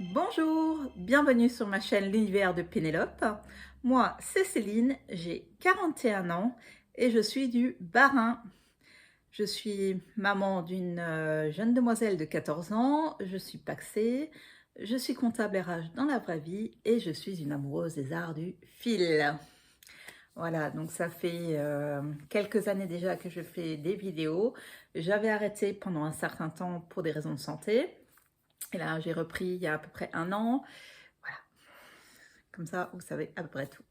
Bonjour, bienvenue sur ma chaîne L'univers de Pénélope. Moi, c'est Céline, j'ai 41 ans et je suis du Bas-Rhin. Je suis maman d'une jeune demoiselle de 14 ans, je suis pacsée, je suis comptable RH dans la vraie vie et je suis une amoureuse des arts du fil. Voilà, donc ça fait quelques années déjà que je fais des vidéos. J'avais arrêté pendant un certain temps pour des raisons de santé. Et là, j'ai repris il y a à peu près un an. Voilà, comme ça, vous savez à peu près tout.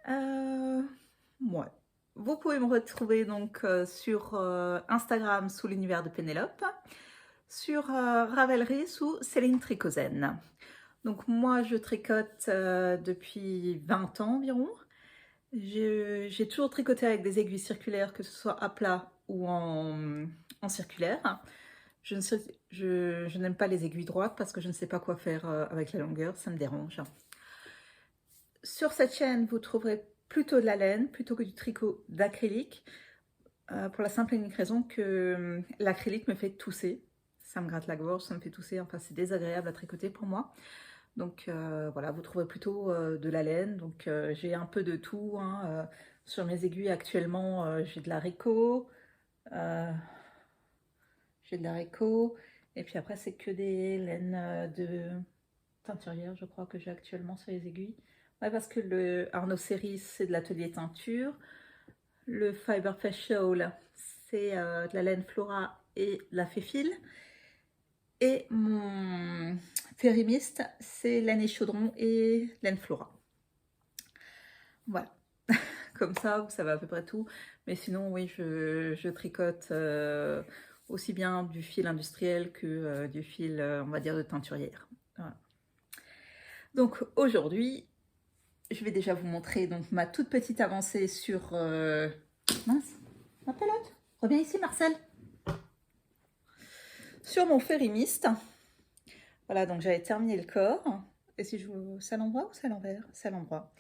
Ouais. Vous pouvez me retrouver donc sur Instagram sous l'univers de Pénélope, sur Ravelry sous Céline Tricozen. Donc moi, je tricote depuis 20 ans environ. J'ai toujours tricoté avec des aiguilles circulaires, que ce soit à plat ou en circulaire. Je n'aime pas les aiguilles droites parce que je ne sais pas quoi faire avec la longueur, ça me dérange. Sur cette chaîne, vous trouverez plutôt de la laine, plutôt que du tricot d'acrylique, pour la simple et unique raison que l'acrylique me fait tousser. Ça me gratte la gorge, ça me fait tousser, enfin c'est désagréable à tricoter pour moi. Donc voilà, vous trouverez plutôt de la laine. Donc j'ai un peu de tout, hein. Sur mes aiguilles actuellement, j'ai de l'haricot, et puis après c'est que des laines de teinturière, je crois que j'ai actuellement sur les aiguilles. Ouais, parce que le Arnaud Série, c'est de l'atelier teinture. Le Fiber Facial, c'est de la laine Flora et de la Féfil. Et mon Férimiste, c'est laine et chaudron et laine Flora. Voilà. Comme ça, vous savez à peu près tout. Mais sinon, oui, je tricote aussi bien du fil industriel que du fil, on va dire, de teinturière. Voilà. Donc aujourd'hui, je vais déjà vous montrer donc ma toute petite avancée sur... Mince, ma pelote. Reviens ici, Marcel. Sur mon férimiste. Voilà, donc j'avais terminé le corps. Et si je vous... C'est à l'endroit ou c'est à l'envers? C'est à l'endroit.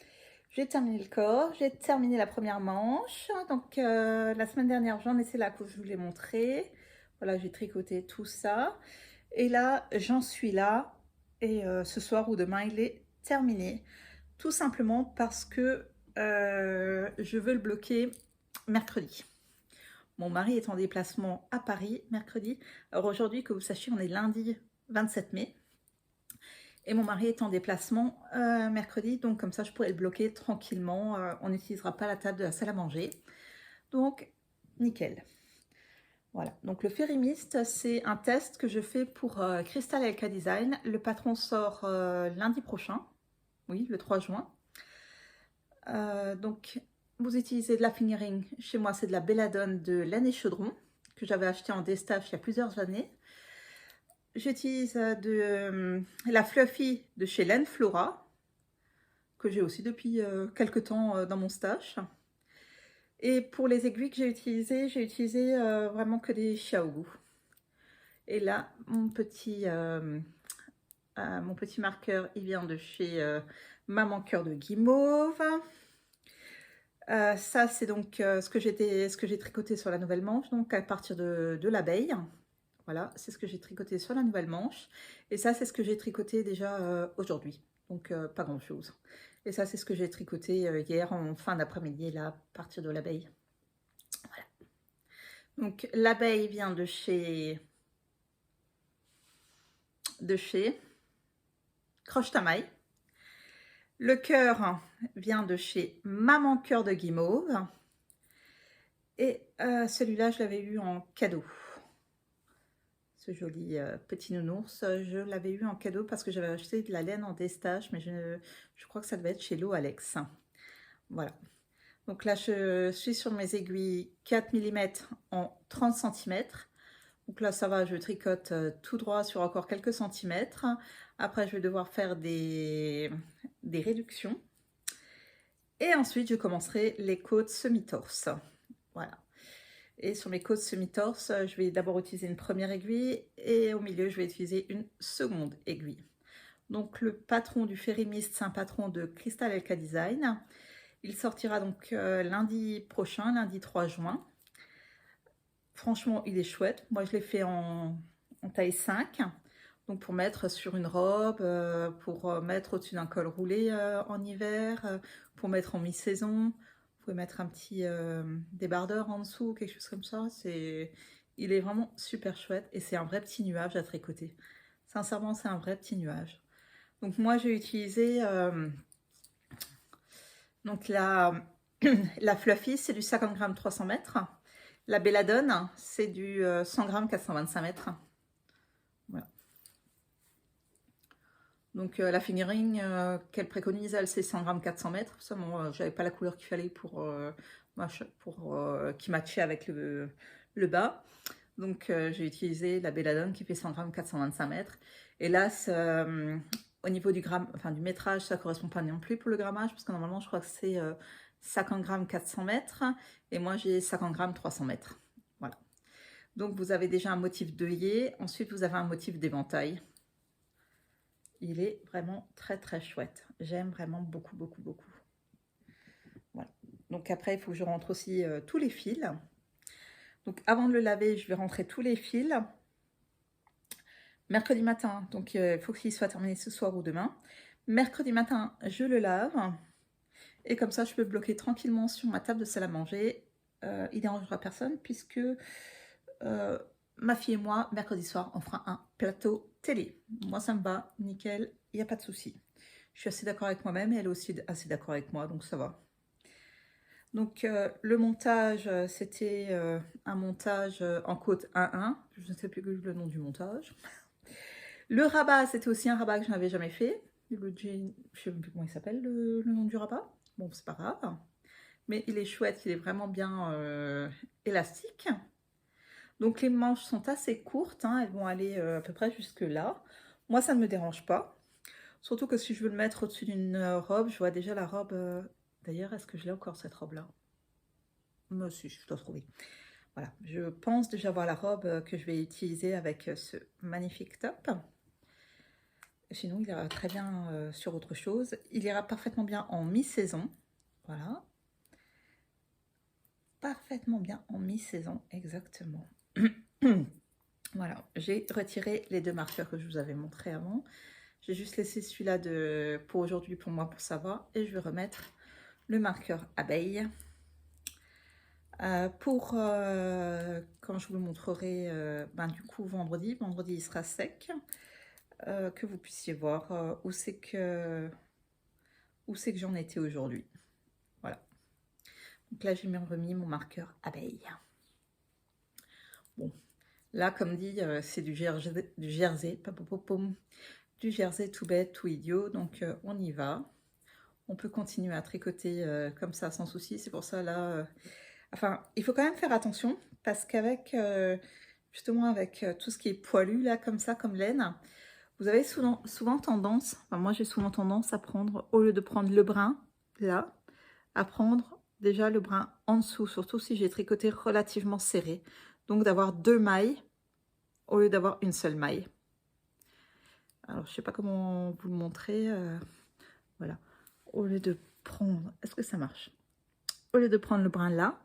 J'ai terminé le corps, j'ai terminé la première manche. Donc la semaine dernière, j'en ai, c'est là que je vous l'ai montré. Voilà, j'ai tricoté tout ça. Et là, j'en suis là. Et ce soir ou demain, il est terminé. Tout simplement parce que je veux le bloquer mercredi. Mon mari est en déplacement à Paris mercredi. Alors aujourd'hui, que vous sachiez, on est lundi 27 mai. Et mon mari est en déplacement mercredi, donc comme ça je pourrais le bloquer tranquillement. On n'utilisera pas la table de la salle à manger. Donc, nickel. Voilà, donc le Férimiste, c'est un test que je fais pour Crystal LK Design. Le patron sort lundi prochain, oui, le 3 juin. Donc, vous utilisez de la fingering. Chez moi, c'est de la Belladone de laine et chaudron, que j'avais acheté en déstaff il y a plusieurs années. J'utilise de la Fluffy de chez Laine Flora, que j'ai aussi depuis quelques temps dans mon stash. Et pour les aiguilles que j'ai utilisé vraiment que des Xiaogu. Et là, mon petit marqueur, il vient de chez Maman Cœur de Guimauve. Ça, c'est donc ce que j'ai tricoté sur la nouvelle manche, donc à partir de l'abeille. Voilà, c'est ce que j'ai tricoté sur la nouvelle manche. Et ça, c'est ce que j'ai tricoté déjà aujourd'hui. Donc, pas grand-chose. Et ça, c'est ce que j'ai tricoté hier en fin d'après-midi, là, à partir de l'abeille. Voilà. Donc, l'abeille vient de chez Croche Tamaille. Le cœur vient de chez Maman Cœur de Guimauve. Et celui-là, je l'avais eu en cadeau. Ce joli petit nounours, je l'avais eu en cadeau parce que j'avais acheté de la laine en déstache, mais je crois que ça devait être chez Lo Alex. Voilà. Donc là, je suis sur mes aiguilles 4 mm en 30 cm. Donc là, ça va, je tricote tout droit sur encore quelques centimètres. Après, je vais devoir faire des réductions. Et ensuite, je commencerai les côtes semi-torse. Voilà. Et sur mes côtes semi-torse, je vais d'abord utiliser une première aiguille et au milieu, je vais utiliser une seconde aiguille. Donc le patron du Férimiste, c'est un patron de Crystal LK Design. Il sortira donc lundi prochain, lundi 3 juin. Franchement, il est chouette. Moi, je l'ai fait en taille 5. Donc pour mettre sur une robe, pour mettre au-dessus d'un col roulé en hiver, pour mettre en mi-saison. Vous pouvez mettre un petit débardeur en dessous, quelque chose comme ça. Il est vraiment super chouette et c'est un vrai petit nuage à tricoter. Sincèrement, c'est un vrai petit nuage. Donc moi, j'ai utilisé donc la Fluffy, c'est du 50 grammes 300 mètres. La Belladone, c'est du 100 grammes 425 mètres. Voilà. Donc la fingering qu'elle préconise, elle, c'est 100 grammes 400 mètres. Ça, bon, j'avais pas la couleur qu'il fallait pour qui matchait avec le bas. Donc j'ai utilisé la Belladone qui fait 100 grammes 425 mètres. Et là, au niveau du gramme, enfin du métrage, ça correspond pas non plus pour le grammage, parce que normalement, je crois que c'est 50 grammes 400 mètres. Et moi, j'ai 50 grammes 300 mètres. Voilà. Donc vous avez déjà un motif d'œillet. Ensuite, vous avez un motif d'éventail. Il est vraiment très très chouette. J'aime vraiment beaucoup, beaucoup, beaucoup. Voilà. Donc après, il faut que je rentre aussi tous les fils. Donc avant de le laver, je vais rentrer tous les fils. Mercredi matin, donc il faut qu'il soit terminé ce soir ou demain. Mercredi matin, je le lave. Et comme ça, je peux bloquer tranquillement sur ma table de salle à manger. Il ne dérangera personne puisque ma fille et moi, mercredi soir, on fera un plateau télé. Moi, ça me va, nickel, il n'y a pas de souci. Je suis assez d'accord avec moi-même et elle est aussi assez d'accord avec moi, donc ça va. Donc le montage, c'était un montage en côte 1-1. Je ne sais plus le nom du montage. Le rabat, c'était aussi un rabat que je n'avais jamais fait. Le jean, je ne sais plus comment il s'appelle, le nom du rabat. Bon, c'est pas grave. Mais il est chouette, il est vraiment bien élastique. Donc les manches sont assez courtes, hein, elles vont aller à peu près jusque là. Moi, ça ne me dérange pas. Surtout que si je veux le mettre au-dessus d'une robe, je vois déjà la robe. D'ailleurs, est-ce que je l'ai encore cette robe-là? Moi aussi, je dois trouver. Voilà, je pense déjà voir la robe que je vais utiliser avec ce magnifique top. Sinon, il ira très bien sur autre chose. Il ira parfaitement bien en mi-saison. Voilà. Parfaitement bien en mi-saison, exactement. Voilà, j'ai retiré les deux marqueurs que je vous avais montrés avant. J'ai juste laissé celui-là pour aujourd'hui, pour moi, pour savoir. Et je vais remettre le marqueur abeille. Quand je vous le montrerai, du coup, vendredi. Vendredi, il sera sec. Que vous puissiez voir où c'est que j'en étais aujourd'hui. Voilà. Donc là, j'ai même remis mon marqueur abeille. Bon, là, comme dit, c'est du jersey, du jersey tout bête, tout idiot. Donc, on y va. On peut continuer à tricoter comme ça sans souci. C'est pour ça, là... Enfin, il faut quand même faire attention parce qu'avec, justement, avec tout ce qui est poilu, là, comme ça, comme laine, vous avez souvent tendance, enfin moi j'ai souvent tendance à prendre, au lieu de prendre le brin, là, à prendre déjà le brin en dessous, surtout si j'ai tricoté relativement serré. Donc d'avoir deux mailles au lieu d'avoir une seule maille. Alors je sais pas comment vous le montrer, voilà. Au lieu de prendre, est-ce que ça marche? Au lieu de prendre le brin là,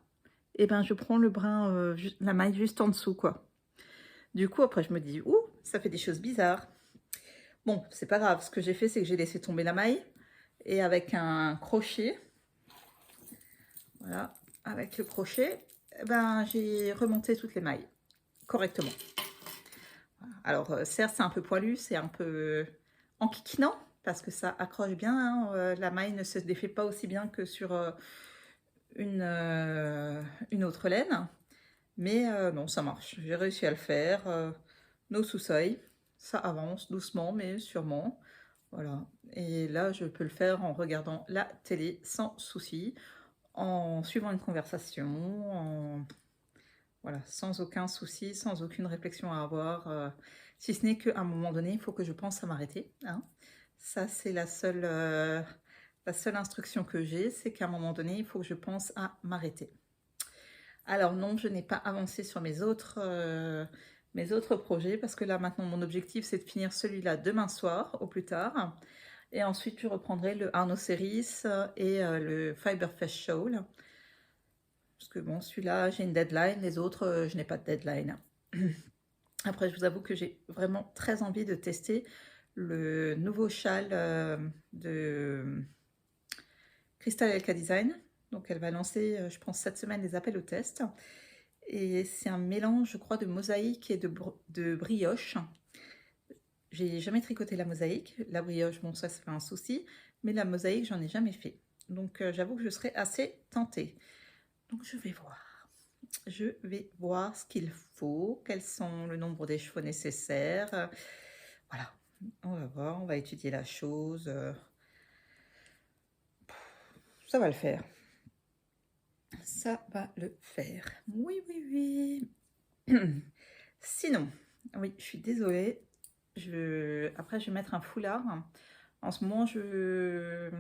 et ben je prends le brin, la maille juste en dessous, quoi. Du coup après je me dis, ouh, ça fait des choses bizarres. Bon, c'est pas grave, ce que j'ai fait, c'est que j'ai laissé tomber la maille et avec un crochet, voilà, avec le crochet, j'ai remonté toutes les mailles correctement. Alors, certes, c'est un peu poilu, c'est un peu enquiquinant parce que ça accroche bien, hein, la maille ne se défait pas aussi bien que sur une autre laine, mais non, ça marche. J'ai réussi à le faire, no souci, ça avance doucement mais sûrement. Voilà, et là je peux le faire en regardant la télé sans souci, en suivant une conversation, voilà, sans aucun souci, sans aucune réflexion à avoir, si ce n'est qu'à un moment donné, il faut que je pense à m'arrêter, hein. Ça c'est la seule instruction que j'ai, c'est qu'à un moment donné, il faut que je pense à m'arrêter. Alors non, je n'ai pas avancé sur mes autres projets parce que là maintenant mon objectif c'est de finir celui-là demain soir au plus tard et ensuite je reprendrai le Arno Series et le Fiberfest Shawl parce que bon celui-là j'ai une deadline, les autres je n'ai pas de deadline. Après, je vous avoue que j'ai vraiment très envie de tester le nouveau châle de Crystal Elka Design. Donc, elle va lancer, je pense, cette semaine des appels au test. Et c'est un mélange, je crois, de mosaïque et de brioche. J'ai jamais tricoté la mosaïque. La brioche, bon, ça, c'est pas un souci. Mais la mosaïque, j'en ai jamais fait. Donc, j'avoue que je serais assez tentée. Donc, je vais voir. Je vais voir ce qu'il faut, quels sont le nombre des chevaux nécessaires. Voilà, on va voir, on va étudier la chose. Ça va le faire. Ça va le faire. Oui, oui, oui. Sinon, oui, je suis désolée. Après, je vais mettre un foulard. En ce moment, je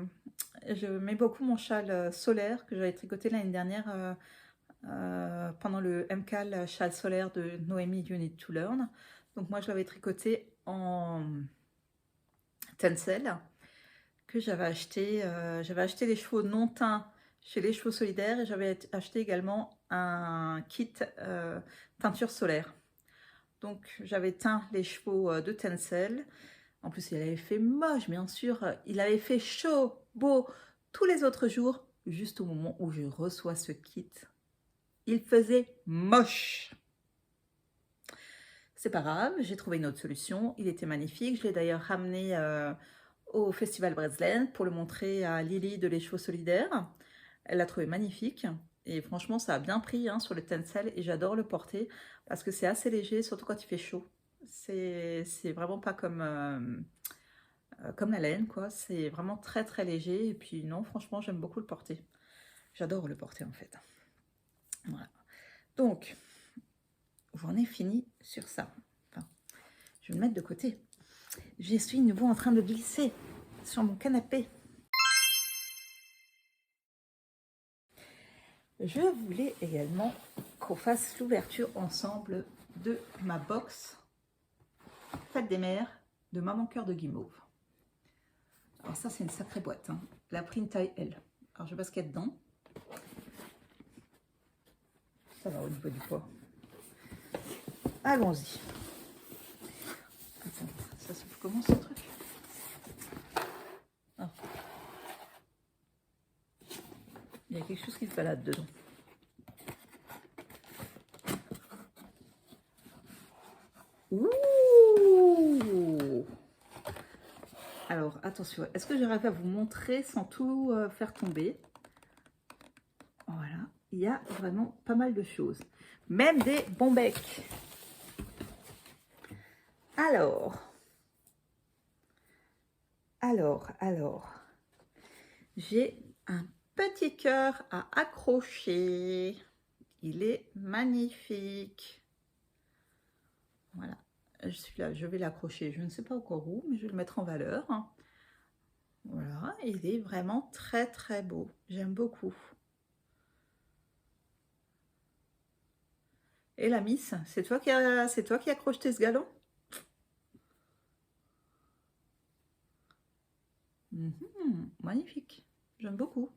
mets beaucoup mon châle solaire que j'avais tricoté l'année dernière pendant le MCAL châle solaire de Noémie You Need to Learn. Donc moi, je l'avais tricoté en tencel que j'avais acheté. J'avais acheté les chevaux non teints chez les chevaux solidaires et j'avais acheté également un kit teinture solaire. Donc j'avais teint les chevaux de tencel. En plus, il avait fait moche, bien sûr. Il avait fait chaud, beau, tous les autres jours, juste au moment où je reçois ce kit. Il faisait moche. C'est pas grave, j'ai trouvé une autre solution. Il était magnifique. Je l'ai d'ailleurs ramené au Festival Breslen pour le montrer à Lily de Les Chevaux Solidaires. Elle l'a trouvé magnifique. Et franchement, ça a bien pris sur le tencel et j'adore le porter parce que c'est assez léger, surtout quand il fait chaud. C'est vraiment pas comme la laine, quoi. C'est vraiment très très léger. Et puis non, franchement, j'aime beaucoup le porter. J'adore le porter en fait. Voilà. Donc, j'en ai fini sur ça. Enfin, je vais le mettre de côté. Je suis de nouveau en train de glisser sur mon canapé. Je voulais également qu'on fasse l'ouverture ensemble de ma box Fête des mères de Maman Cœur de Guimauve. Alors ça, c'est une sacrée boîte, hein. La print taille L. Alors je sais pas ce qu'il y a dedans. Ça va au niveau du poids. Allons-y. Attends, ça s'ouvre comment ce truc? Ah. Il y a quelque chose qui se balade dedans. Ouh! Alors, attention, est-ce que j'arrive à vous montrer sans tout faire tomber? Voilà, il y a vraiment pas mal de choses. Même des bons becs. Alors, j'ai un petit cœur à accrocher. Il est magnifique. Voilà, celui-là, je vais l'accrocher. Je ne sais pas encore où, mais je vais le mettre en valeur. Voilà, il est vraiment très très beau. J'aime beaucoup. Et la Miss, c'est toi qui accroches tes ce galon? Magnifique, j'aime beaucoup.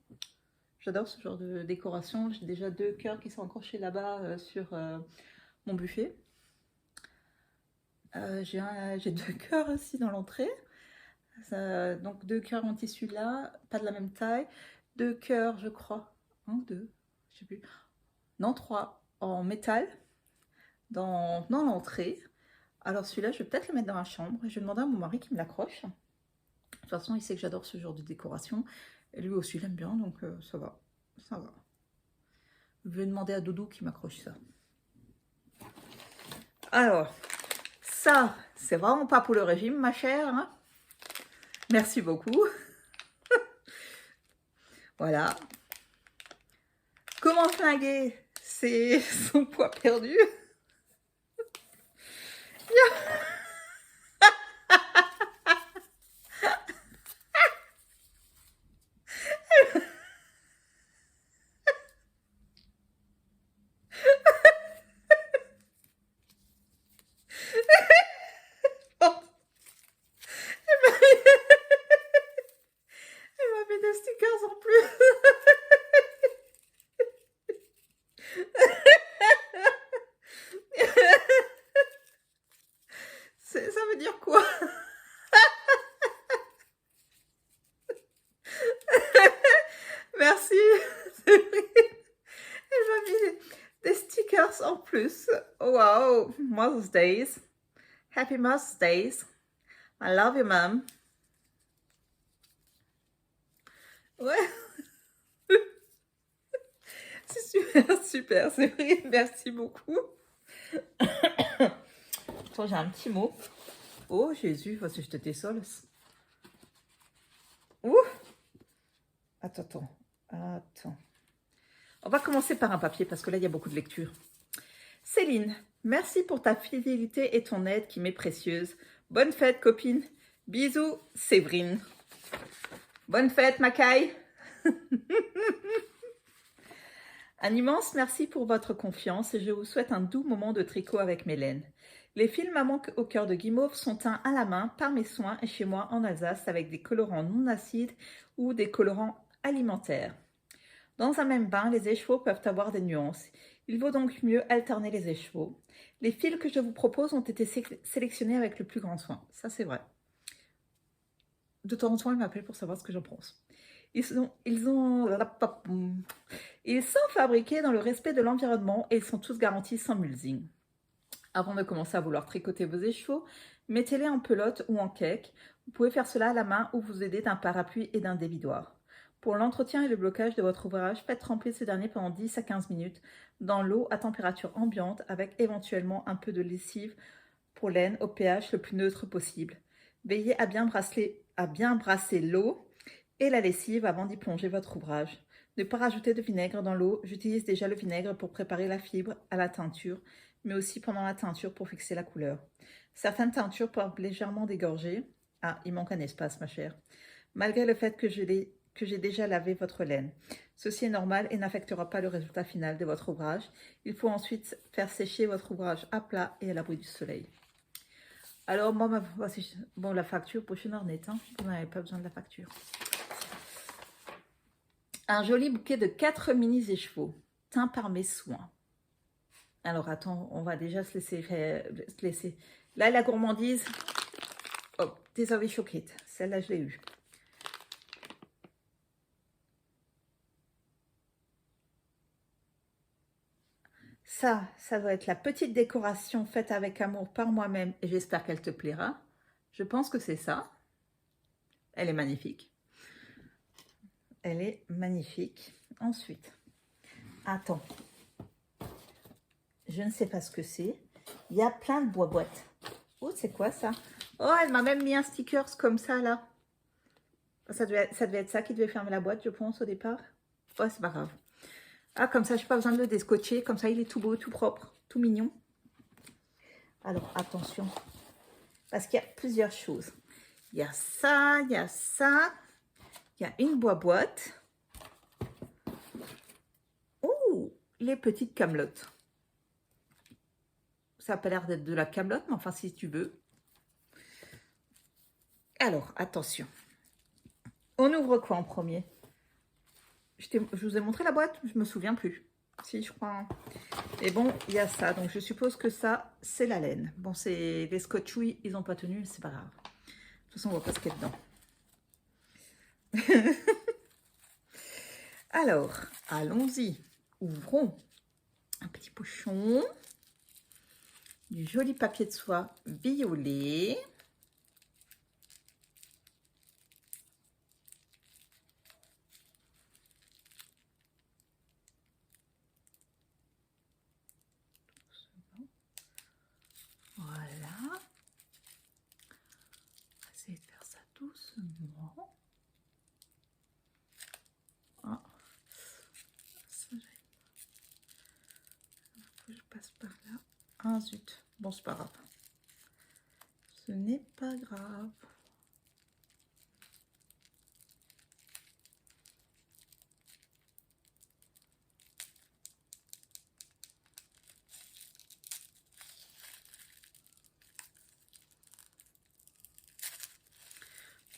J'adore ce genre de décoration. J'ai déjà 2 cœurs qui sont accrochés là-bas sur mon buffet. J'ai 2 cœurs aussi dans l'entrée. Donc 2 cœurs en tissu là, pas de la même taille. 2 cœurs, je crois. 1, 2, je sais plus. Non, 3 en métal dans l'entrée. Alors celui-là, je vais peut-être le mettre dans la chambre. Je vais demander à mon mari qui me l'accroche. De toute façon, il sait que j'adore ce genre de décoration. Et lui aussi, il aime bien, donc ça va. Ça va. Je vais demander à Doudou qui m'accroche ça. Alors, ça, c'est vraiment pas pour le régime, ma chère. Hein? Merci beaucoup. Voilà. Comment flinguer? C'est son poids perdu. Elle m'a fait des stickers en plus. Ça veut dire quoi? Merci. Elle m'a mis des stickers en plus. Wow, Mother's Days. Happy Mother's Days. I love you, mom. Ouais, c'est super, super, c'est vrai. Merci beaucoup. Attends, j'ai un petit mot. Oh Jésus, parce que je te désole. Ouh. Attends. On va commencer par un papier parce que là, il y a beaucoup de lecture. Céline, merci pour ta fidélité et ton aide qui m'est précieuse. Bonne fête, copine. Bisous, Séverine. Bonne fête, Macaille. Un immense merci pour votre confiance et je vous souhaite un doux moment de tricot avec Mélène. Les fils Maman au cœur de guimauve sont teints à la main par mes soins et chez moi en Alsace avec des colorants non acides ou des colorants alimentaires. Dans un même bain, les écheveaux peuvent avoir des nuances. Il vaut donc mieux alterner les écheveaux. Les fils que je vous propose ont été sélectionnés avec le plus grand soin. Ça, c'est vrai. De temps en temps, il m'appelle pour savoir ce que j'en pense. Ils sont fabriqués dans le respect de l'environnement et ils sont tous garantis sans mulesing. Avant de commencer à vouloir tricoter vos écheveaux, mettez-les en pelote ou en cake. Vous pouvez faire cela à la main ou vous aider d'un parapluie et d'un dévidoir. Pour l'entretien et le blocage de votre ouvrage, faites tremper ce dernier pendant 10 à 15 minutes dans l'eau à température ambiante avec éventuellement un peu de lessive pour laine au pH le plus neutre possible. Veillez à bien brasser l'eau et la lessive avant d'y plonger votre ouvrage. Ne pas rajouter de vinaigre dans l'eau. J'utilise déjà le vinaigre pour préparer la fibre à la teinture, mais aussi pendant la teinture pour fixer la couleur. Certaines teintures peuvent légèrement dégorger. Ah, il manque un espace, ma chère. Malgré le fait que j'ai déjà lavé votre laine. Ceci est normal et n'affectera pas le résultat final de votre ouvrage. Il faut ensuite faire sécher votre ouvrage à plat et à l'abri du soleil. Alors, moi, bon, la facture, prochaine ornette, hein, vous n'avez pas besoin de la facture. Un joli bouquet de 4 mini écheveaux, teints par mes soins. Alors, attends, on va déjà se laisser. Là, la gourmandise. Oh, désolé, choquette. Celle-là, je l'ai eue. Ça doit être la petite décoration faite avec amour par moi-même et j'espère qu'elle te plaira. Je pense que c'est ça. Elle est magnifique. Elle est magnifique. Ensuite, attends. Je ne sais pas ce que c'est. Il y a plein de boîtes. Oh, c'est quoi ça? Oh, elle m'a même mis un sticker comme ça, là. Ça devait être ça qui devait fermer la boîte, je pense, au départ. Oh, c'est pas grave. Ah, comme ça, je n'ai pas besoin de le descotcher. Comme ça, il est tout beau, tout propre, tout mignon. Alors, attention. Parce qu'il y a plusieurs choses. Il y a ça, il y a ça. Il y a une boîte. Oh, les petites camelotes. Ça n'a pas l'air d'être de la camelote, mais enfin, si tu veux. Alors, attention. On ouvre quoi en premier? Je vous ai montré la boîte, je me souviens plus. Si, je crois. Et bon, il y a ça. Donc, je suppose que ça, c'est la laine. Bon, c'est les scotchouilles, ils n'ont pas tenu, c'est pas grave. De toute façon, on voit pas ce qu'il y a dedans. Alors, allons-y. Ouvrons un petit pochon. Du joli papier de soie violet. Voilà. On va essayer de faire ça doucement. Ah. Ça, je passe par là. Ah zut. Bon, c'est pas grave. Ce n'est pas grave.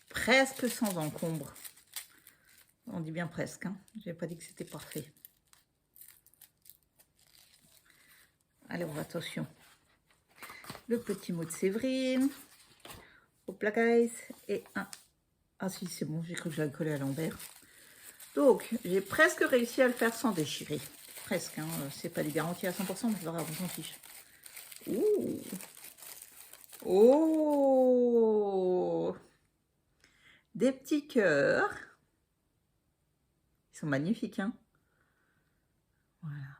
Presque sans encombre. On dit bien presque, hein. Je n'ai pas dit que c'était parfait. Alors, attention. le petit mot de Séverine. Hop là, guys. Et un. Ah si, c'est bon, j'ai cru que j'allais coller à l'envers. Donc, j'ai presque réussi à le faire sans déchirer. Presque, hein. C'est pas des garanties à 100%, mais c'est pas grave, on s'en fiche. Ouh. Oh. Des petits cœurs. Ils sont magnifiques, hein. Voilà.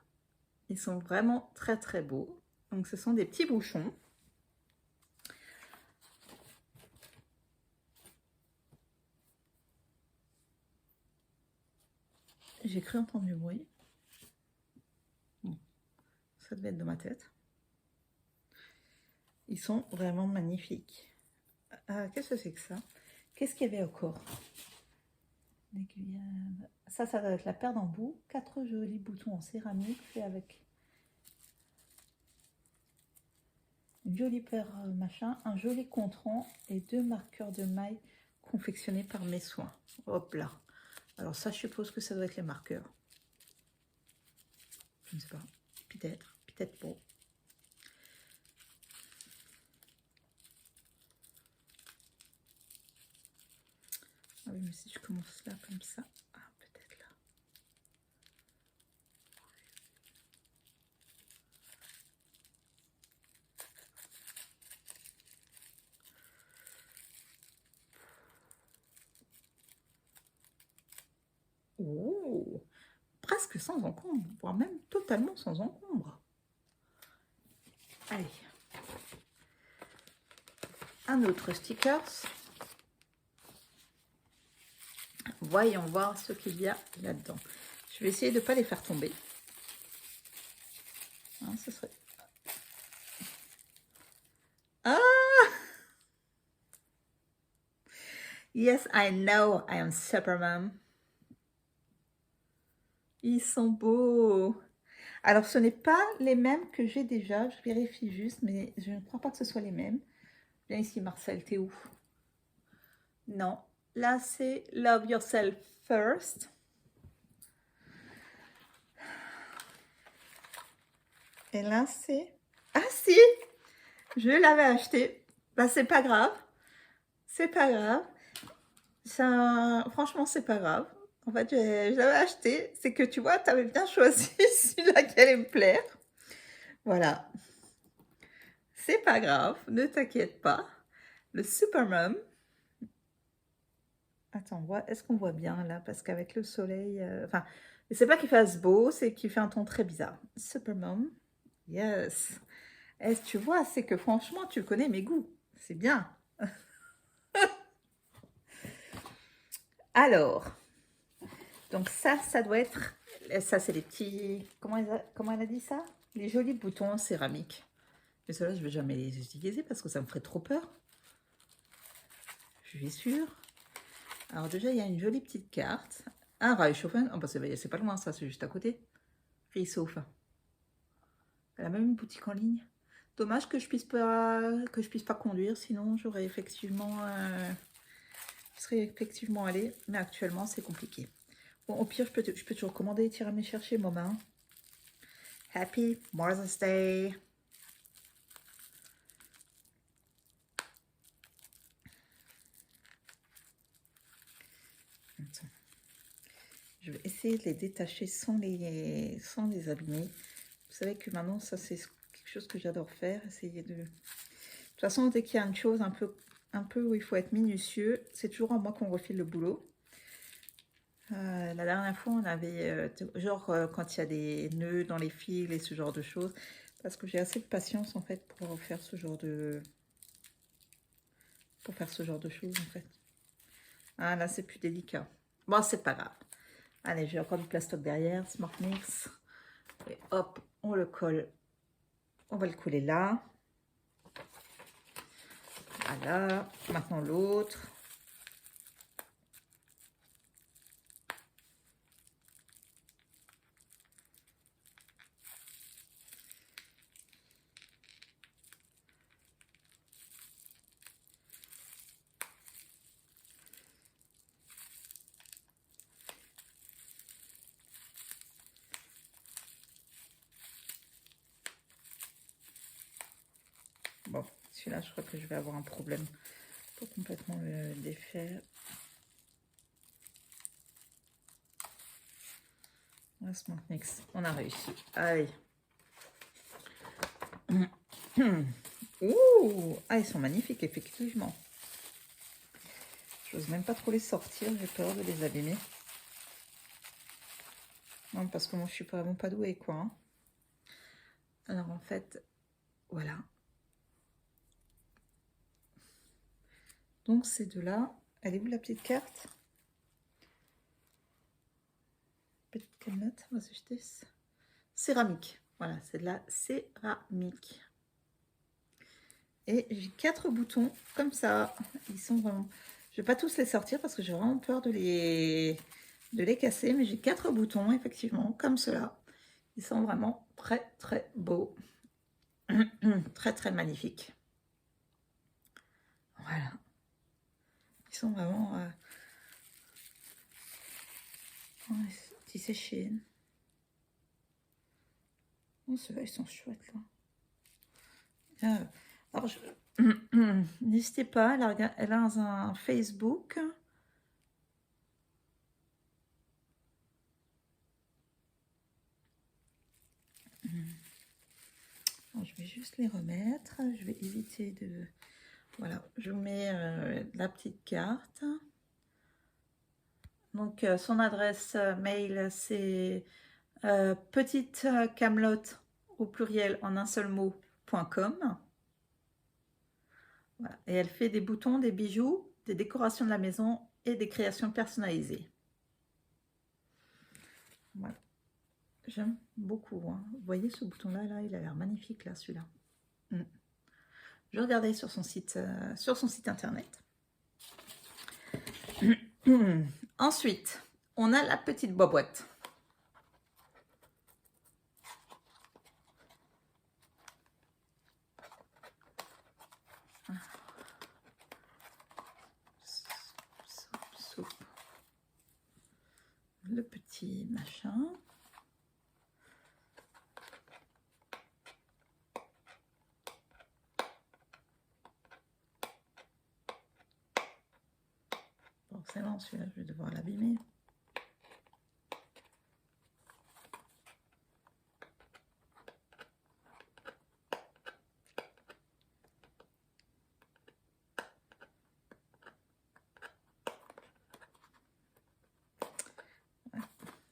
Ils sont vraiment très très beaux. Donc, ce sont des petits bouchons. J'ai cru entendre du bruit. Bon, ça devait être de ma tête. Ils sont vraiment magnifiques. Qu'est-ce que c'est que ça? Qu'est-ce qu'il y avait encore? Ça doit être la paire d'embouts. 4 jolis boutons en céramique fait avec une jolie paire machin, un joli contrant et 2 marqueurs de maille confectionnés par mes soins. Hop là. Alors ça, je suppose que ça doit être les marqueurs. Je ne sais pas. Peut-être. Peut-être pas. Ah oui, mais si je commence là comme ça. Ah, peut-être là. Oh, presque sans encombre, voire même totalement sans encombre. Allez. Un autre stickers. Voyons voir ce qu'il y a là-dedans. Je vais essayer de ne pas les faire tomber. Hein, ce serait... Ah! Yes, I know I am Superman. Ils sont beaux. Alors, ce n'est pas les mêmes que j'ai déjà. Je vérifie juste, mais je ne crois pas que ce soit les mêmes. Viens ici, Marcel, t'es où? Non. Là, c'est Love Yourself First. Et là, c'est... Ah si! Je l'avais acheté. Bah, c'est pas grave. C'est pas grave. Ça, franchement, c'est pas grave. En fait, je l'avais acheté. C'est que tu vois, tu avais bien choisi celui-là qui allait me plaire. Voilà. C'est pas grave. Ne t'inquiète pas. Le Superman. Attends, est-ce qu'on voit bien là? Parce qu'avec le soleil... Enfin, c'est pas qu'il fasse beau, c'est qu'il fait un ton très bizarre. Superman. Yes. Est-ce que tu vois, c'est que franchement, tu connais mes goûts. C'est bien. Alors, donc ça doit être... Ça, c'est les petits... Comment elle a dit ça? Les jolis boutons en céramique. Mais ceux-là, je ne vais jamais les utiliser parce que ça me ferait trop peur. Je suis sûre. Alors déjà, il y a une jolie petite carte. Un Reichshofen. Oh, bah, c'est pas loin, ça, c'est juste à côté. Reichshofen. Elle a même une boutique en ligne. Dommage que je puisse pas conduire, sinon j'aurais effectivement... je serais effectivement allée, mais actuellement, c'est compliqué. Bon, au pire, je peux toujours commander et tirer me chercher, maman. Happy Mother's Day. Attends. Je vais essayer de les détacher sans les abîmer. Vous savez que maintenant, ça, c'est quelque chose que j'adore faire. Essayer de... De toute façon, dès qu'il y a une chose un peu où il faut être minutieux, c'est toujours à moi qu'on refile le boulot. La dernière fois, on avait, quand il y a des nœuds dans les fils et ce genre de choses, parce que j'ai assez de patience, en fait, pour faire ce genre de... choses, en fait. Ah, là, c'est plus délicat. Bon, c'est pas grave. Allez, j'ai encore du plastoc derrière, Smart Mix. Et hop, on le colle. On va le coller là. Voilà. Maintenant, l'autre. Bon, Celui-là, je crois que je vais avoir un problème pour complètement le défaire. Smart Mix, on a réussi. Allez. Ouh, ah, ils sont magnifiques, effectivement. J'ose même pas trop les sortir, j'ai peur de les abîmer. Non, parce que moi, je suis vraiment pas douée, quoi. Hein. Alors, en fait, voilà. Donc, ces deux-là. Elle est où, la petite carte? Petite canotte, on va s'acheter ça. Céramique. Voilà, c'est de la céramique. Et j'ai 4 boutons comme ça. Ils sont vraiment... Je vais pas tous les sortir parce que j'ai vraiment peur de les casser. Mais j'ai 4 boutons, effectivement, comme cela. Ils sont vraiment très, très beaux. Très, très magnifiques. Voilà. Ils sont vraiment... tissés chez... Oh, ceux-là, ils sont chouettes, là. Alors, n'hésitez pas, elle a un Facebook. Alors, je vais juste les remettre. Je vais éviter de... Voilà, je vous mets la petite carte. Donc, son adresse mail, c'est petite camelote au pluriel en un seul mot.com. Voilà. Et elle fait des boutons, des bijoux, des décorations de la maison et des créations personnalisées. Voilà. J'aime beaucoup. Hein. Vous voyez ce bouton-là, là, il a l'air magnifique, là, celui-là. Je regardais sur son site internet. Ensuite, on a la petite boîte. Le petit machin. Forcément, celui-là, je vais devoir l'abîmer. Ouais,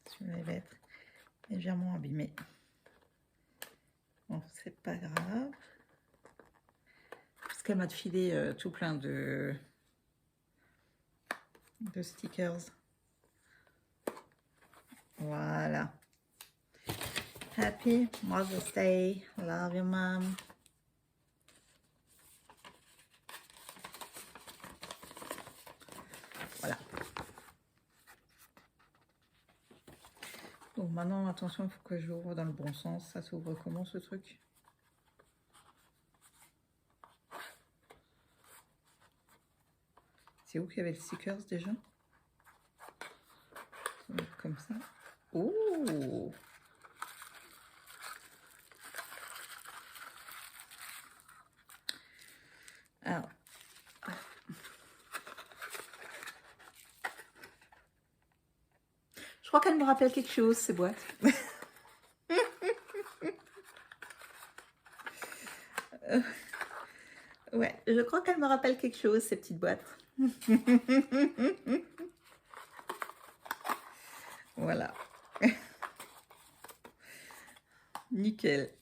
celui-là, il va être légèrement abîmé. Bon, c'est pas grave. Parce qu'elle m'a filé tout plein de stickers. Voilà. Happy Mother's Day. Love you, mom. Voilà. Donc maintenant, attention, il faut que j'ouvre dans le bon sens. Ça s'ouvre comment, ce truc? C'est où qu'il y avait le stickers déjà? Ça va être comme ça. Oh! Alors, je crois qu'elle me rappelle quelque chose, ces boîtes. Ouais, je crois qu'elle me rappelle quelque chose, ces petites boîtes. Voilà. Nickel.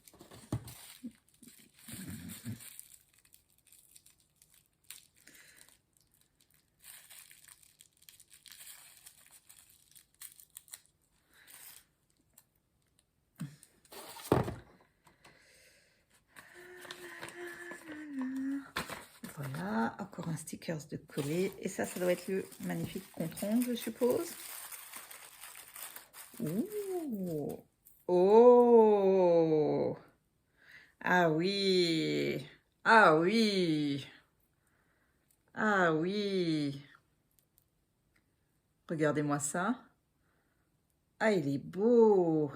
Voilà, encore un stickers de coller. Et ça doit être le magnifique contron, je suppose. Ouh. Oh. Ah oui. Ah oui. Ah oui. Regardez-moi ça. Ah, il est beau.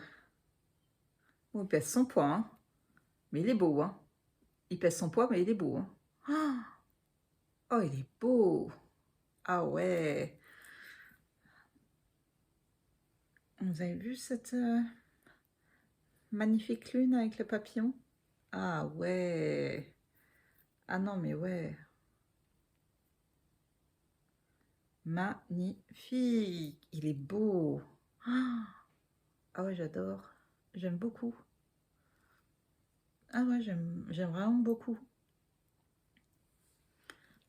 Oh, il pèse son poids, hein. Mais il est beau, hein. Il pèse son poids, mais il est beau, hein. Oh, il est beau. Ah ouais. Vous avez vu cette magnifique lune avec le papillon? Ah ouais. Ah non, mais ouais. Magnifique. Il est beau. Ah ouais, j'adore. J'aime beaucoup. Ah ouais, j'aime vraiment beaucoup.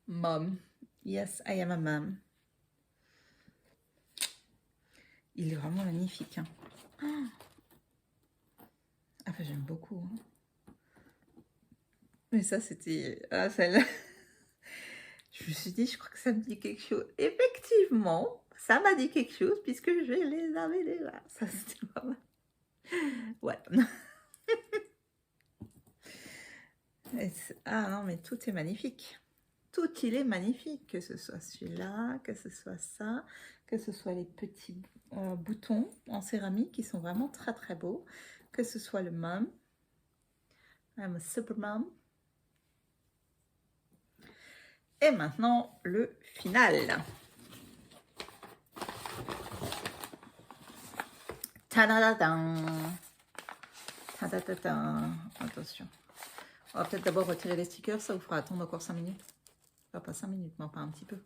Mom. Yes, I am a mom. Il est vraiment magnifique. Hein. Ah, enfin, j'aime beaucoup. Hein. Mais ça, c'était... Ah, celle-là... Je me suis dit, je crois que ça me dit quelque chose. Effectivement, ça m'a dit quelque chose puisque je les avais déjà. Ça, c'était pas mal. Ouais. Ah non, mais tout est magnifique. Tout, il est magnifique. Que ce soit celui-là, que ce soit ça, que ce soit les petits boutons en céramique qui sont vraiment très très beaux. Que ce soit le mum. I'm a super mom. Et maintenant, le final. Ta-da-da-dan. Ta-da-da-dan. Attention. On va peut-être d'abord retirer les stickers, ça vous fera attendre encore 5 minutes. Enfin, pas 5 minutes, mais enfin un petit peu.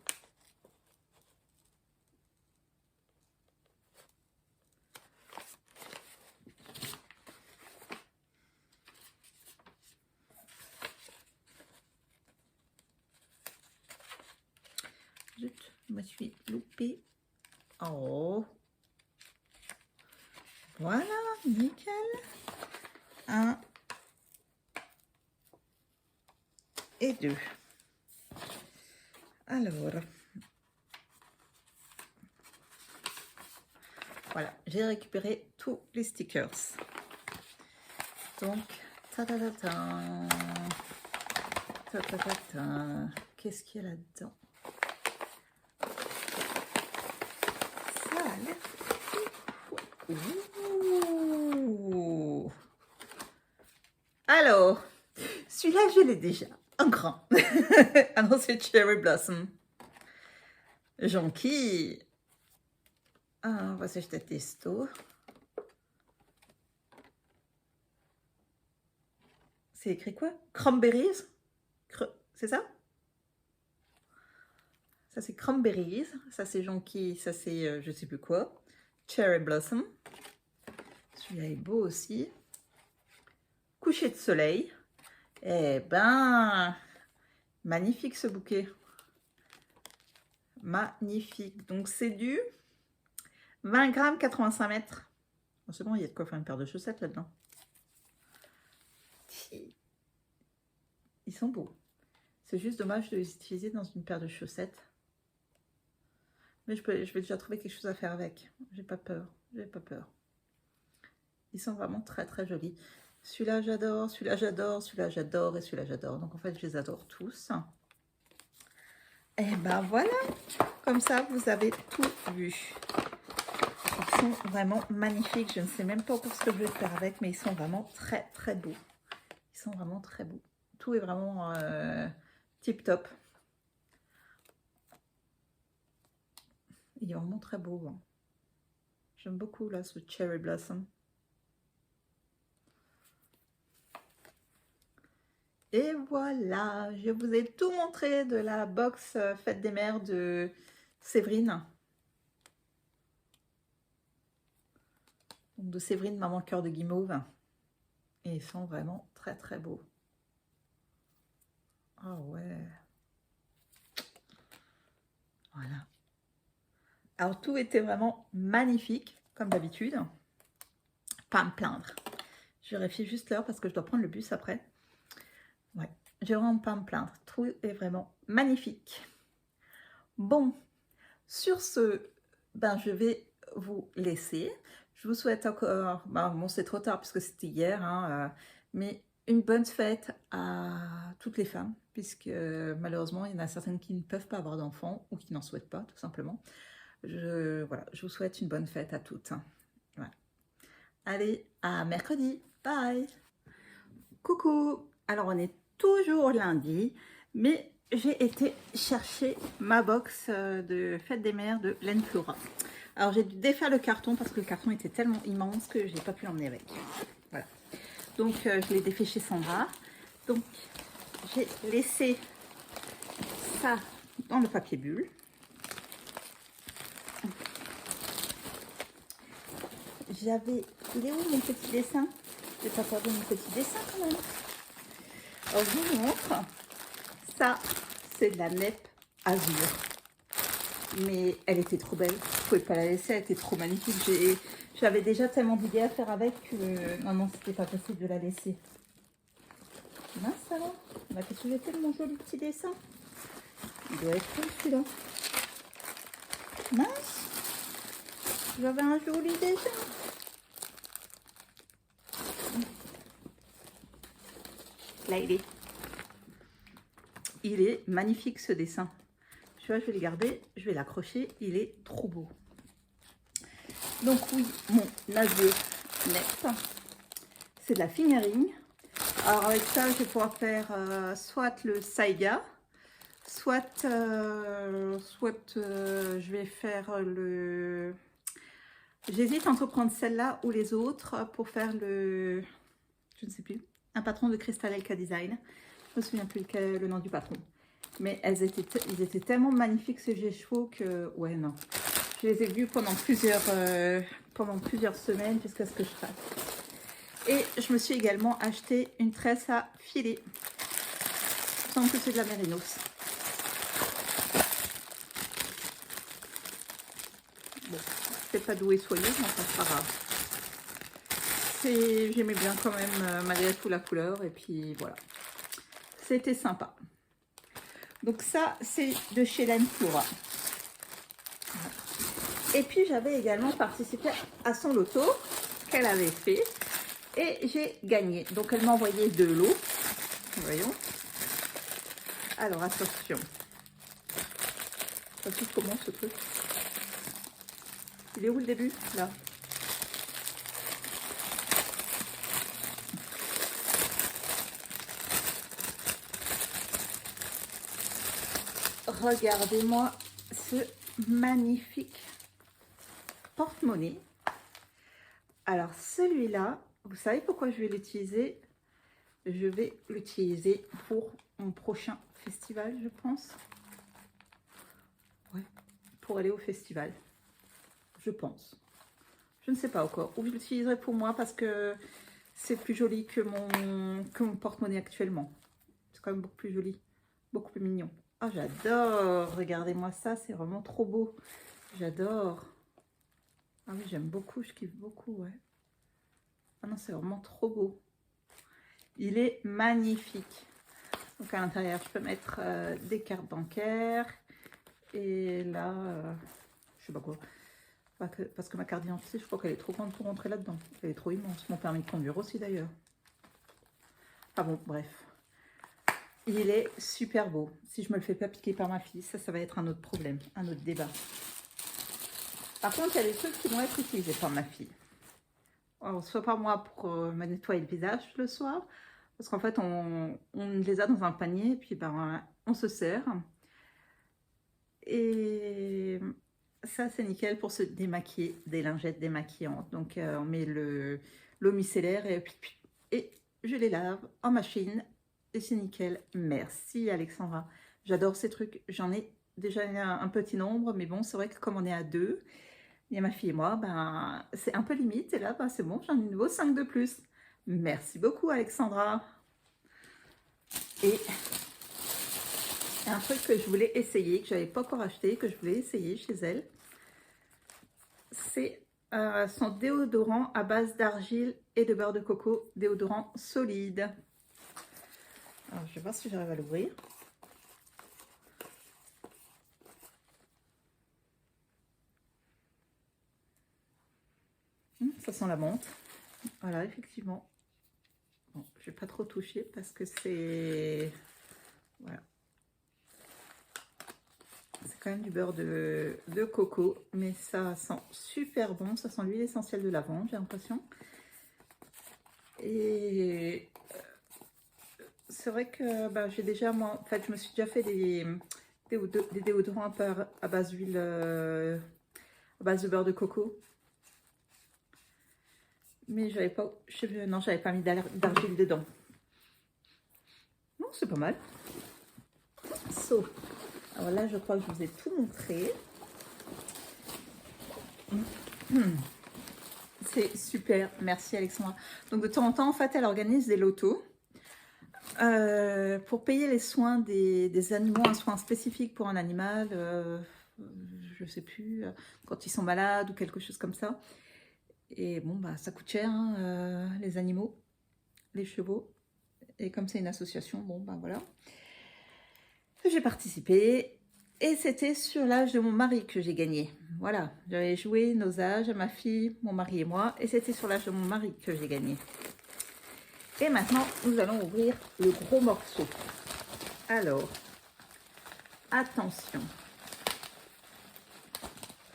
Zut, je me suis loupée. Oh. Voilà, nickel. 1 et 2. Alors, voilà, j'ai récupéré tous les stickers. Donc, ta-da-da-da. Ta-ta-ta-ta. Qu'est-ce qu'il y a là-dedans? Ça a l'air... Ouh. Alors, celui-là, je l'ai déjà. Un grand. Ah non, c'est Cherry Blossom. Jonquille. Ah, was ist das testo? C'est écrit quoi? Cranberries? C'est ça? Ça, c'est cranberries. Ça, c'est jonquille. Ça, c'est je sais plus quoi. Cherry Blossom. Celui-là est beau aussi. Coucher de soleil. Eh ben, magnifique ce bouquet. Magnifique. Donc, c'est du 20 grammes, 85 mètres. Bon, c'est bon, il y a de quoi faire une paire de chaussettes là-dedans. Ils sont beaux. C'est juste dommage de les utiliser dans une paire de chaussettes. Mais je vais déjà trouver quelque chose à faire avec. J'ai pas peur. J'ai pas peur. Ils sont vraiment très très jolis. Celui-là j'adore, celui-là j'adore, celui-là j'adore et celui-là j'adore. Donc en fait je les adore tous. Et ben voilà. Comme ça vous avez tout vu. Ils sont vraiment magnifiques. Je ne sais même pas encore ce que je vais faire avec, mais ils sont vraiment très très beaux. Ils sont vraiment très beaux. Tout est vraiment tip top. Il est vraiment très beau. Hein. J'aime beaucoup là ce Cherry Blossom. Et voilà, je vous ai tout montré de la box Fête des Mères de Séverine. Donc de Séverine, Maman Cœur de Guimauve. Et ils sont vraiment très très beaux. Ah ouais. Voilà. Alors tout était vraiment magnifique, comme d'habitude. Pas à me plaindre. Je vérifie juste l'heure parce que je dois prendre le bus après. Ouais, je vais vraiment pas à me plaindre. Tout est vraiment magnifique. Bon, sur ce, ben, je vais vous laisser. Je vous souhaite encore, ben, bon c'est trop tard puisque c'était hier, hein, mais une bonne fête à toutes les femmes, puisque malheureusement il y en a certaines qui ne peuvent pas avoir d'enfants ou qui n'en souhaitent pas tout simplement. Voilà, je vous souhaite une bonne fête à toutes. Voilà. Allez, à mercredi, bye. Coucou, alors on est toujours lundi Mais j'ai été chercher ma box de Fête des Mères de Laine Flora. Alors j'ai dû défaire le carton parce que le carton était tellement immense que j'ai pas pu l'emmener avec. Voilà. Donc je l'ai défait chez Sandra. Donc j'ai laissé ça dans le papier bulle. J'avais... Il est où mon petit dessin? Je vais pas perdu mon petit dessin quand même. Alors je vous montre. Ça, c'est de la neppe azur. Mais elle était trop belle. Je pouvais pas la laisser, elle était trop magnifique. J'avais déjà tellement d'idées à faire avec que non, c'était pas possible de la laisser. Mince alors. Bah, qu'est-ce que j'ai fait de mon joli petit dessin? Il doit être où celui-là? Mince. J'avais un joli dessin. Là, il est. Il est magnifique ce dessin. Tu vois, je vais le garder, je vais l'accrocher. Il est trop beau. Donc oui, mon azur net, c'est de la fingering. Alors avec ça, je vais pouvoir faire soit le saiga, soit je vais faire le... J'hésite entre prendre celle-là ou les autres pour faire le... Je ne sais plus. Un patron de Crystal Elka Design. Je me souviens plus le nom du patron. Mais ils étaient tellement magnifiques ces chevaux que... Ouais, non. Je les ai vus pendant plusieurs semaines jusqu'à ce que je fasse. Et je me suis également acheté une tresse à filer. Il semble que c'est de la mérinos. Bon, c'est pas doué soyeux, mais c'est pas grave. J'aimais bien quand même malgré tout la couleur. Et puis voilà. C'était sympa. Donc ça, c'est de chez Laine Flora. Et puis j'avais également participé à son loto qu'elle avait fait. Et j'ai gagné. Donc elle m'a envoyé de l'eau. Voyons. Alors attention. Ça touche comment ce truc? Il est où le début? Là. Regardez-moi ce magnifique porte-monnaie. Alors celui-là, vous savez pourquoi je vais l'utiliser? Je vais l'utiliser pour mon prochain festival, je pense. Ouais, pour aller au festival. Je pense. Je ne sais pas encore. Ou je l'utiliserai pour moi parce que c'est plus joli que mon porte-monnaie actuellement. C'est quand même beaucoup plus joli. Beaucoup plus mignon. Ah, j'adore. Regardez-moi ça. C'est vraiment trop beau. J'adore. Ah oui, j'aime beaucoup. Je kiffe beaucoup, ouais. Ah non, c'est vraiment trop beau. Il est magnifique. Donc à l'intérieur, je peux mettre des cartes bancaires. Et là, je sais pas quoi. Parce que ma carte d'identité, je crois qu'elle est trop grande pour rentrer là-dedans. Elle est trop immense. Mon permis de conduire aussi d'ailleurs. Ah bon, bref. Il est super beau. Si je me le fais pas piquer par ma fille, ça va être un autre problème, un autre débat. Par contre, il y a des trucs qui vont être utilisés par ma fille. Alors, soit par moi pour me nettoyer le visage le soir, parce qu'en fait, on les a dans un panier, et puis ben, on se sert. Et ça, c'est nickel pour se démaquiller des lingettes démaquillantes. Donc, on met l'eau micellaire et je les lave en machine. Et c'est nickel. Merci Alexandra. J'adore ces trucs. J'en ai déjà un petit nombre, mais bon, c'est vrai que comme on est à deux, il y a ma fille et moi, ben, c'est un peu limite. Et là, ben, c'est bon, j'en ai de nouveau 5 de plus. Merci beaucoup Alexandra. Et un truc que je voulais essayer, que je n'avais pas encore acheté, que je voulais essayer chez elle, c'est son déodorant à base d'argile et de beurre de coco, déodorant solide. Alors, je vais voir si j'arrive à l'ouvrir. Ça sent la menthe. Voilà, effectivement. Bon, je ne vais pas trop toucher parce que c'est... Voilà. C'est quand même du beurre de coco, mais ça sent super bon. Ça sent l'huile essentielle de lavande, j'ai l'impression. Et c'est vrai que bah, j'ai déjà, moi, en fait, je me suis déjà fait des déodorants un peu à base d'huile, à base de beurre de coco. Mais j'avais pas, non, j'avais pas mis d'argile dedans. Non, c'est pas mal. So, alors là, je crois que je vous ai tout montré. C'est super, merci Alexandra. Donc de temps en temps, en fait, elle organise des lotos pour payer les soins des animaux, un soin spécifique pour un animal, je sais plus, quand ils sont malades ou quelque chose comme ça. Et bon, bah ça coûte cher, hein, les animaux, les chevaux. Et comme c'est une association, bon, bah voilà. J'ai participé et c'était sur l'âge de mon mari que j'ai gagné. Voilà, j'avais joué nos âges, ma fille, mon mari et moi, et c'était sur l'âge de mon mari que j'ai gagné. Et maintenant, nous allons ouvrir le gros morceau. Alors, attention.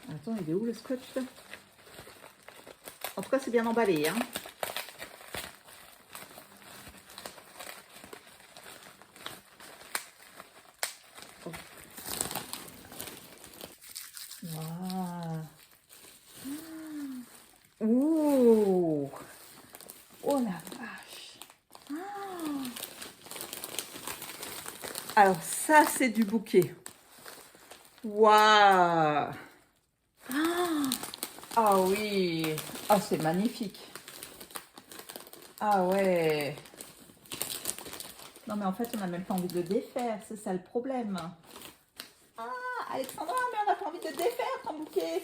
Attends, il est où le scotch là? En tout cas, c'est bien emballé, hein. Wow. Ouh. Oh la vache. Alors ça, c'est du bouquet. Waouh. Ah oui. Ah, c'est magnifique. Ah ouais. Non mais en fait, on n'a même pas envie de le défaire. C'est ça le problème. Ah, Alexandra, mais on n'a pas envie de défaire ton bouquet.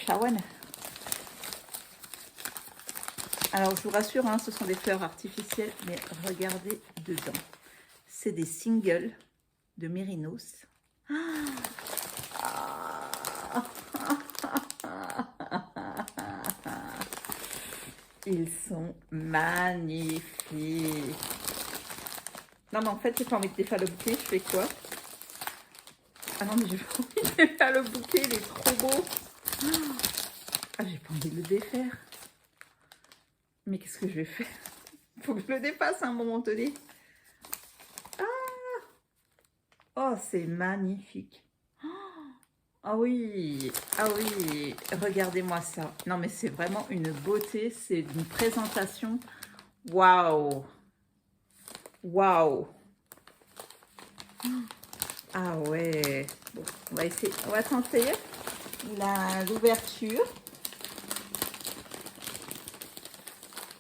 Shawan. Alors, je vous rassure, hein, ce sont des fleurs artificielles, mais regardez dedans. C'est des singles de Mérinos. Ils sont magnifiques. Non, mais en fait, j'ai pas envie de défaire le bouquet. Je fais quoi? Ah non, mais j'ai pas envie de défaire le bouquet. Il est trop beau. Ah, j'ai pas envie de le défaire. Mais qu'est-ce que je vais faire? Faut que je le dépasse à un moment donné. Oh, c'est magnifique. Ah oui, ah oui, regardez-moi ça. Non, mais c'est vraiment une beauté, c'est une présentation. Waouh, waouh. Ah ouais. Bon, on va essayer, on va tenter l'ouverture.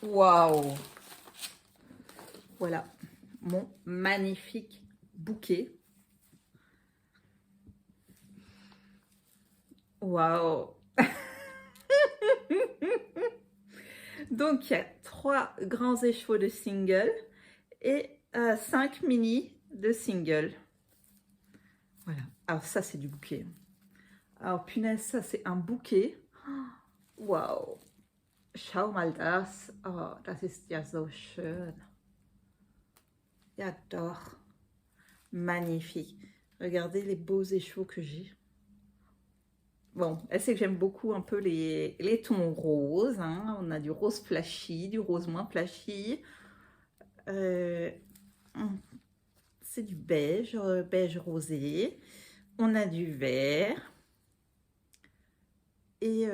Waouh. Voilà, mon magnifique bouquet. Waouh. Donc, il y a 3 grands écheveaux de single et 5 mini de single. Voilà. Alors, ça, c'est du bouquet. Alors, punaise, ça, c'est un bouquet. Waouh. Schau mal das. Oh, das ist ja so schön. J'adore. Magnifique. Regardez les beaux écheveaux que j'ai. Bon, elle sait que j'aime beaucoup un peu les tons roses. Hein. On a du rose flashy, du rose moins flashy. C'est du beige, beige rosé. On a du vert. Et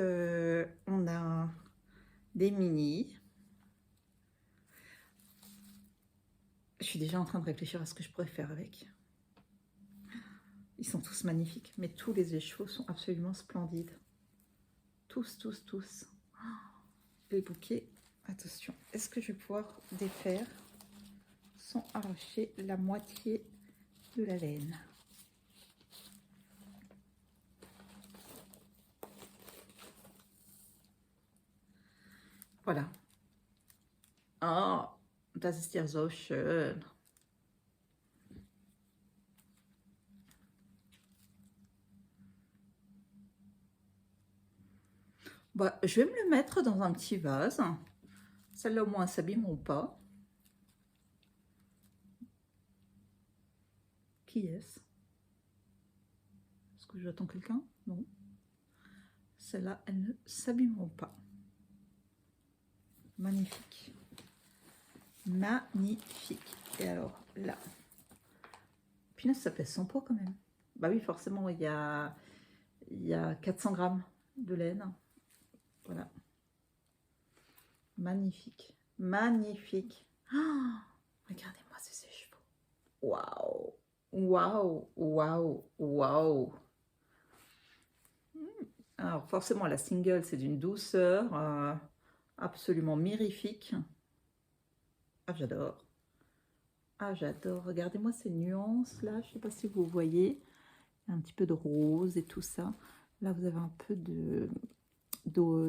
on a des mini. Je suis déjà en train de réfléchir à ce que je pourrais faire avec. Ils sont tous magnifiques, mais tous les écheveaux sont absolument splendides. Tous, tous, tous. Les bouquets, attention, est-ce que je vais pouvoir défaire sans arracher la moitié de la laine? Voilà. Oh, das ist ja so schön. Bah, je vais me le mettre dans un petit vase. Celle-là, au moins, s'abîmeront pas. Qui est-ce? Est-ce que j'attends quelqu'un? Non. Celles-là, elles ne s'abîmeront pas. Magnifique. Magnifique. Et alors là, puis ça pèse 100 poids quand même. Bah oui, forcément, il y a 400 grammes de laine. Voilà. Magnifique. Magnifique. Oh, regardez-moi ces chevaux. Waouh. Waouh. Waouh. Waouh. Alors forcément, la single, c'est d'une douceur absolument mirifique. Ah, j'adore. Ah, j'adore. Regardez-moi ces nuances-là. Je ne sais pas si vous voyez. Il y a un petit peu de rose et tout ça. Là, vous avez un peu de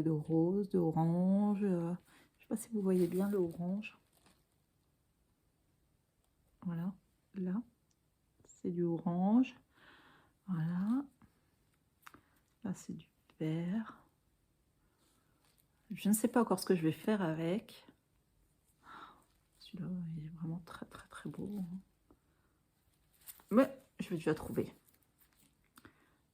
rose, d'orange. Je ne sais pas si vous voyez bien le orange. Voilà. Là, c'est du orange. Voilà. Là, c'est du vert. Je ne sais pas encore ce que je vais faire avec. Celui-là, il est vraiment très, très, très beau. Mais je vais déjà trouver.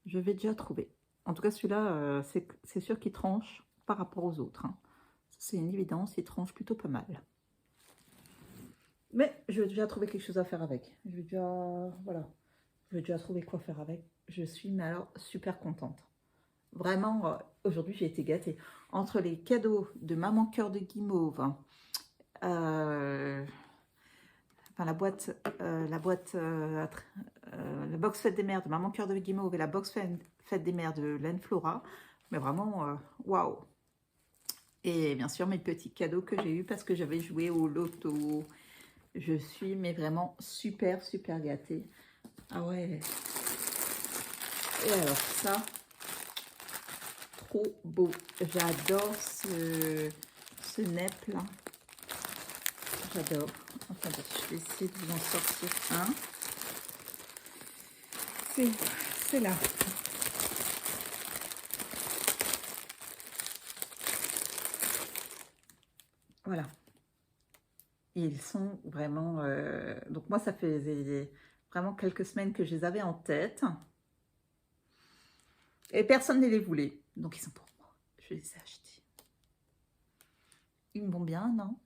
Je vais déjà trouver. En tout cas, celui-là, c'est sûr qu'il tranche par rapport aux autres. Hein. C'est une évidence, il tranche plutôt pas mal. Mais je vais déjà trouver quelque chose à faire avec. Je vais déjà, voilà, je vais déjà trouver quoi faire avec. Je suis mais alors super contente. Vraiment, aujourd'hui, j'ai été gâtée. Entre les cadeaux de Maman Cœur de Guimauve, enfin la boîte, la box Fête des Mères de Maman Cœur de Guimauve et la box Fête des Mères de Laine Flora, mais vraiment, waouh! Et bien sûr, mes petits cadeaux que j'ai eu parce que j'avais joué au loto. Je suis mais vraiment super, super gâtée. Ah ouais. Et alors ça, trop beau. J'adore ce nep là. J'adore. Attendez, je vais essayer de vous en sortir un. C'est là. Voilà. Ils sont vraiment... donc moi, ça fait vraiment quelques semaines que je les avais en tête. Et personne ne les voulait. Donc ils sont pour moi. Je les ai achetés. Ils me vont bien, non?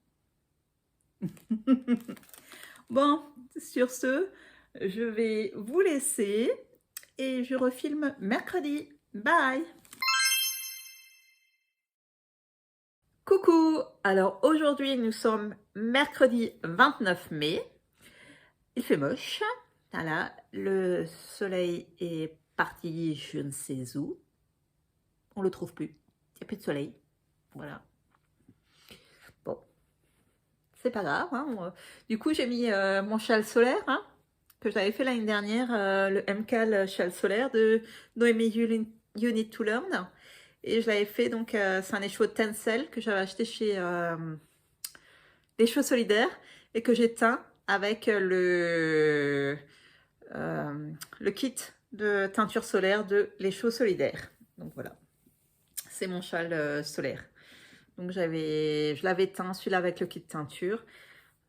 Bon, sur ce, je vais vous laisser. Et je refilme mercredi. Bye! Coucou! Alors aujourd'hui, nous sommes mercredi 29 mai. Il fait moche. Voilà, le soleil est parti je ne sais où. On le trouve plus. Il n'y a plus de soleil. Voilà. Bon, c'est pas grave. Hein. Du coup, j'ai mis mon châle solaire hein, que j'avais fait l'année dernière, le MCAL châle solaire de Noémie You Need to Learn. Et je l'avais fait, donc c'est un écheveau Tencel que j'avais acheté chez les Chevaux Solidaires et que j'ai teint avec le kit de teinture solaire de Les Chevaux Solidaires. Donc voilà, c'est mon châle solaire. Donc je l'avais teint celui-là avec le kit de teinture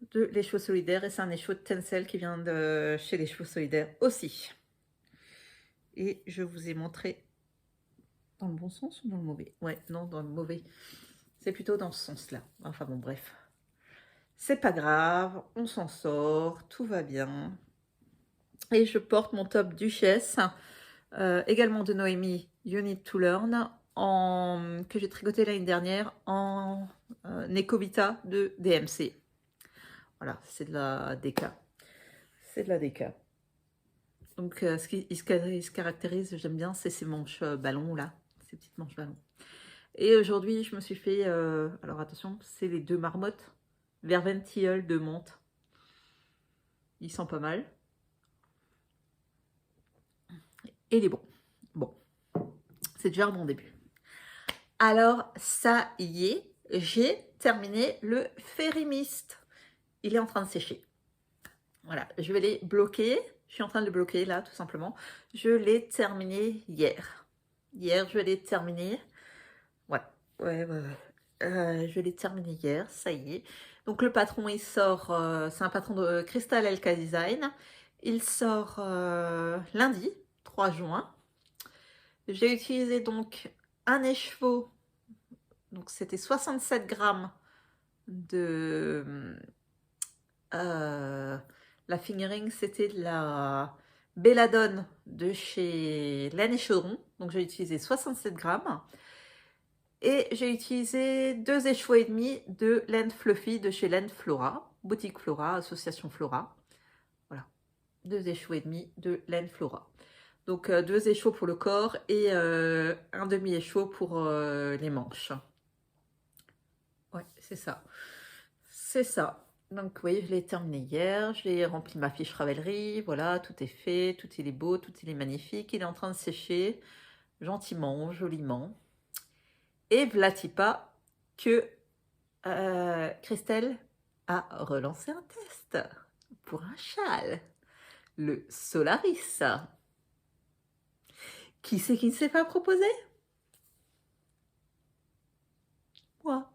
de Les Chevaux Solidaires et c'est un écheveau de Tencel qui vient de chez Les Chevaux Solidaires aussi. Et je vous ai montré dans le bon sens ou dans le mauvais? Ouais, non, dans le mauvais. C'est plutôt dans ce sens-là. Enfin bon, bref. C'est pas grave, on s'en sort, tout va bien. Et je porte mon top Duchesse, également de Noémie You Need to Learn, que j'ai tricoté l'année dernière en Necovita de DMC. Voilà, c'est de la DK. C'est de la DK. Donc, ce qui se caractérise, j'aime bien, c'est ces manches ballons là, ces petites manches ballons. Et aujourd'hui, je me suis fait, alors attention, c'est les deux marmottes Verven Tilleul de Monte. Ils sont pas mal. Et il est bon. Bon, c'est déjà un bon début. Alors, ça y est, j'ai terminé le Férimiste. Il est en train de sécher. Voilà, je vais les bloquer. Je suis en train de le bloquer là, tout simplement. Je l'ai terminé hier. Hier, je l'ai terminé. Ouais. Je l'ai terminé hier, ça y est. Donc le patron, il sort, c'est un patron de Crystal LK Design. Il sort lundi, 3 juin. J'ai utilisé donc un écheveau, donc c'était 67 grammes de la fingering, c'était de la Belladone de chez Laine et Chaudron. Donc j'ai utilisé 67 grammes. Et j'ai utilisé 2 échevaux et demi de laine fluffy de chez Laine Flora, boutique Flora, association Flora. Voilà, 2 échevaux et demi de laine Flora. Donc 2 échevaux pour le corps et un demi-écheveau pour les manches. Ouais, c'est ça. C'est ça. Donc oui, je l'ai terminé hier, j'ai rempli ma fiche Ravelry, voilà, tout est fait, tout il est beau, tout il est magnifique, il est en train de sécher gentiment, joliment. Et vlati pas que Christelle a relancé un test pour un châle, le Solaris. Qui c'est qui ne s'est pas proposé? Moi.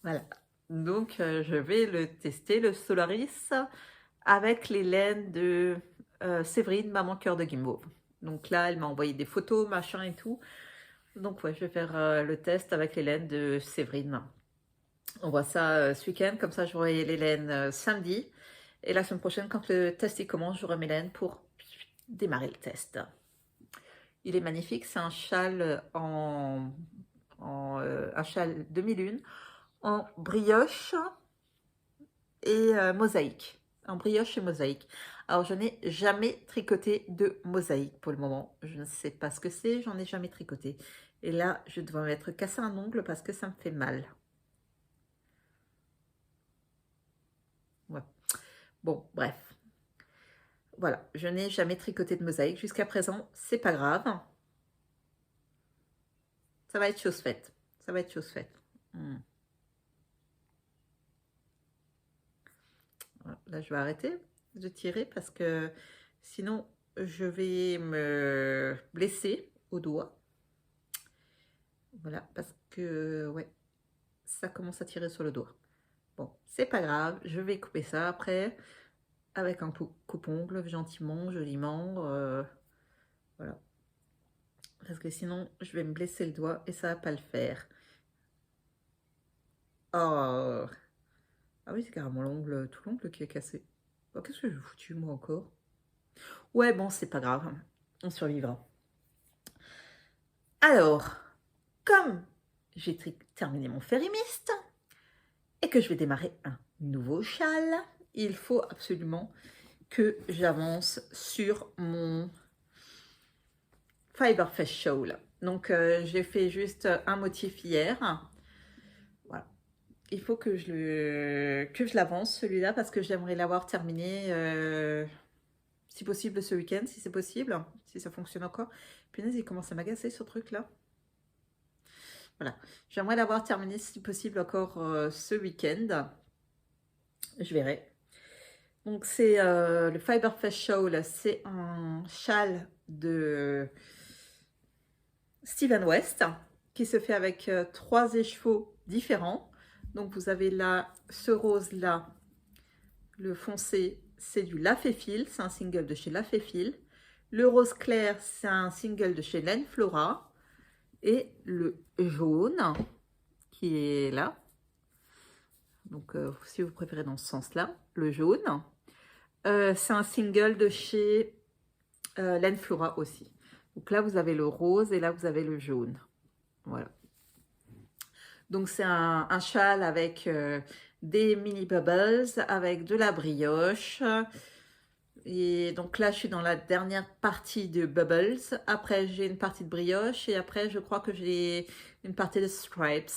Voilà. Donc, je vais le tester, le Solaris, avec les laines de Séverine, maman cœur de guimauve. Donc là, elle m'a envoyé des photos, machin et tout. Donc ouais, je vais faire le test avec les laines de Séverine. On voit ça ce week-end, comme ça j'aurai les laines samedi. Et la semaine prochaine, quand le test il commence, j'aurai mes laines pour démarrer le test. Il est magnifique, c'est un châle un châle demi-lune en brioche et mosaïque. En brioche et mosaïque. Alors, je n'ai jamais tricoté de mosaïque pour le moment. Je ne sais pas ce que c'est, j'en ai jamais tricoté. Et là, je dois m'être cassé un ongle parce que ça me fait mal. Ouais. Bon, bref. Voilà, je n'ai jamais tricoté de mosaïque jusqu'à présent. C'est pas grave. Ça va être chose faite. Ça va être chose faite. Là, je vais arrêter de tirer parce que sinon, je vais me blesser au doigt. Voilà, parce que, ouais, ça commence à tirer sur le doigt. Bon, c'est pas grave, je vais couper ça après avec un coupe-ongle, gentiment, joliment. Voilà. Parce que sinon, je vais me blesser le doigt et ça va pas le faire. Oh! Ah oui, c'est carrément l'ongle, tout l'ongle qui est cassé. Oh, qu'est-ce que j'ai foutu, moi, encore? Ouais, bon, c'est pas grave. On survivra. Alors, comme j'ai terminé mon férimiste et que je vais démarrer un nouveau châle, il faut absolument que j'avance sur mon Fiberfest Shawl. Donc, j'ai fait juste un motif hier. Voilà. Il faut que je l'avance, celui-là, parce que j'aimerais l'avoir terminé, si possible, ce week-end, si c'est possible, si ça fonctionne encore. Punaise, il commence à m'agacer, ce truc-là. Voilà. J'aimerais l'avoir terminé, si possible, encore ce week-end. Je verrai. Donc, c'est le Fiberfest Shawl. C'est un châle de Steven West qui se fait avec 3 écheveaux différents. Donc, vous avez là, ce rose-là, le foncé, c'est du Laféfil. C'est un single de chez Laféfil. Le rose clair, c'est un single de chez Laine Flora. Et le jaune, qui est là, donc si vous préférez dans ce sens-là, le jaune, c'est un single de chez Laine Flora aussi. Donc là, vous avez le rose et là, vous avez le jaune. Voilà. Donc c'est un châle avec des mini bubbles, avec de la brioche. Et donc là, je suis dans la dernière partie de bubbles. Après, j'ai une partie de brioche. Et après, je crois que j'ai une partie de stripes.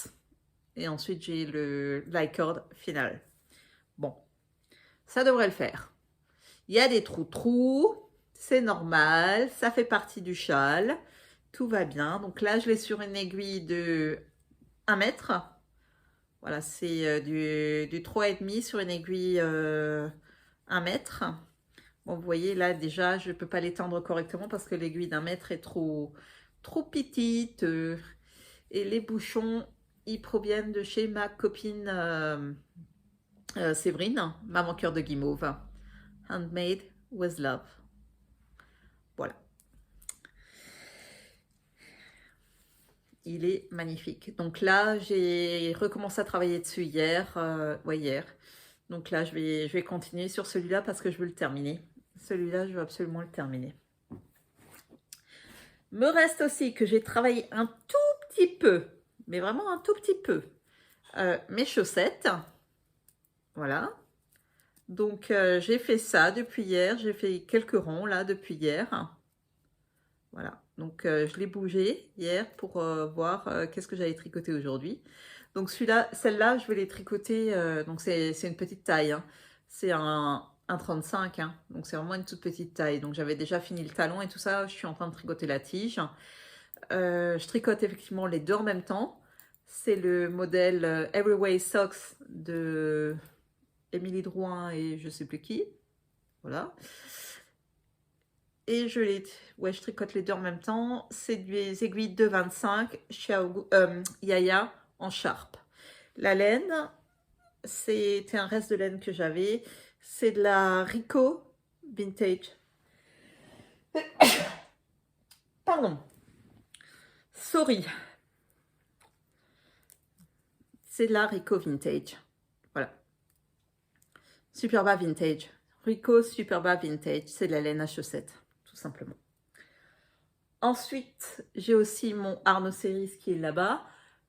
Et ensuite, j'ai le licord final. Bon, ça devrait le faire. Il y a des trous. C'est normal. Ça fait partie du châle. Tout va bien. Donc là, je l'ai sur une aiguille de 1 mètre. Voilà, c'est du 3,5 sur une aiguille 1 mètre. Bon, vous voyez, là, déjà, je ne peux pas l'étendre correctement parce que l'aiguille d'1 mètre est trop petite. Et les bouchons, ils proviennent de chez ma copine Séverine, maman cœur de guimauve. Handmade with love. Voilà. Il est magnifique. Donc là, j'ai recommencé à travailler dessus hier. Ouais, hier. Donc là, je vais continuer sur celui-là parce que je veux le terminer. Celui-là, je veux absolument le terminer. Me reste aussi que j'ai travaillé un tout petit peu, mais vraiment un tout petit peu, mes chaussettes. Voilà. Donc, j'ai fait ça depuis hier. J'ai fait quelques ronds là depuis hier. Voilà. Donc, je l'ai bougé hier pour voir qu'est-ce que j'allais tricoter aujourd'hui. Donc, celle-là, je vais les tricoter. Donc, c'est une petite taille. Hein. C'est un 35. Hein. Donc, c'est vraiment une toute petite taille. Donc, j'avais déjà fini le talon et tout ça. Je suis en train de tricoter la tige. Je tricote effectivement les deux en même temps. C'est le modèle Everyway Socks de Émilie Drouin et je sais plus qui. Voilà. Et je tricote les deux en même temps. C'est des aiguilles de 25 Yaya en Sharp. La laine, c'était un reste de laine que j'avais. C'est de la Rico Vintage. Pardon. Sorry. C'est de la Rico Vintage. Voilà. Superba Vintage. Rico Superba Vintage. C'est de la laine à chaussettes, tout simplement. Ensuite, j'ai aussi mon Arno Series qui est là-bas,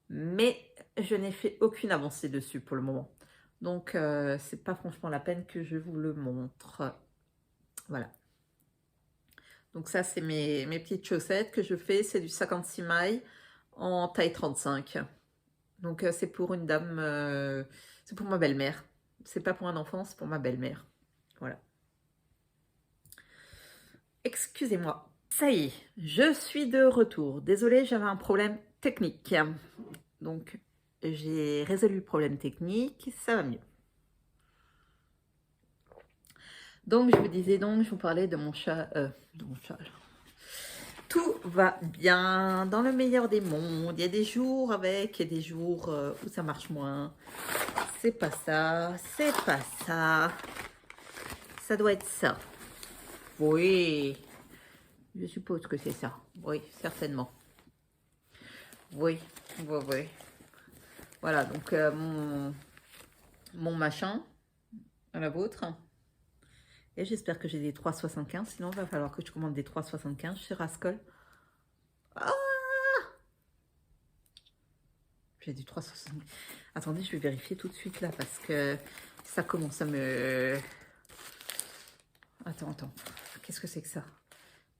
mais je n'ai fait aucune avancée dessus pour le moment. Donc, c'est pas franchement la peine que je vous le montre. Voilà. Donc ça, c'est mes petites chaussettes que je fais. C'est du 56 mailles en taille 35. Donc, c'est pour une dame, c'est pour ma belle-mère. C'est pas pour un enfant, c'est pour ma belle-mère. Voilà. Excusez-moi. Ça y est, je suis de retour. Désolée, j'avais un problème technique. Donc, j'ai résolu le problème technique, ça va mieux. Donc, je vous disais donc, je vous parlais de mon chat. Tout va bien, dans le meilleur des mondes. Il y a des jours avec et des jours où ça marche moins. C'est pas ça, c'est pas ça. Ça doit être ça. Oui, je suppose que c'est ça. Oui, certainement. Oui, oui, oui. Voilà, donc mon machin, à la vôtre. Et j'espère que j'ai des 3,75. Sinon, il va falloir que je commande des 3,75 chez Rascol. Ah, j'ai du 3,75. Attendez, je vais vérifier tout de suite là parce que ça commence à me... Attends. Qu'est-ce que c'est que ça?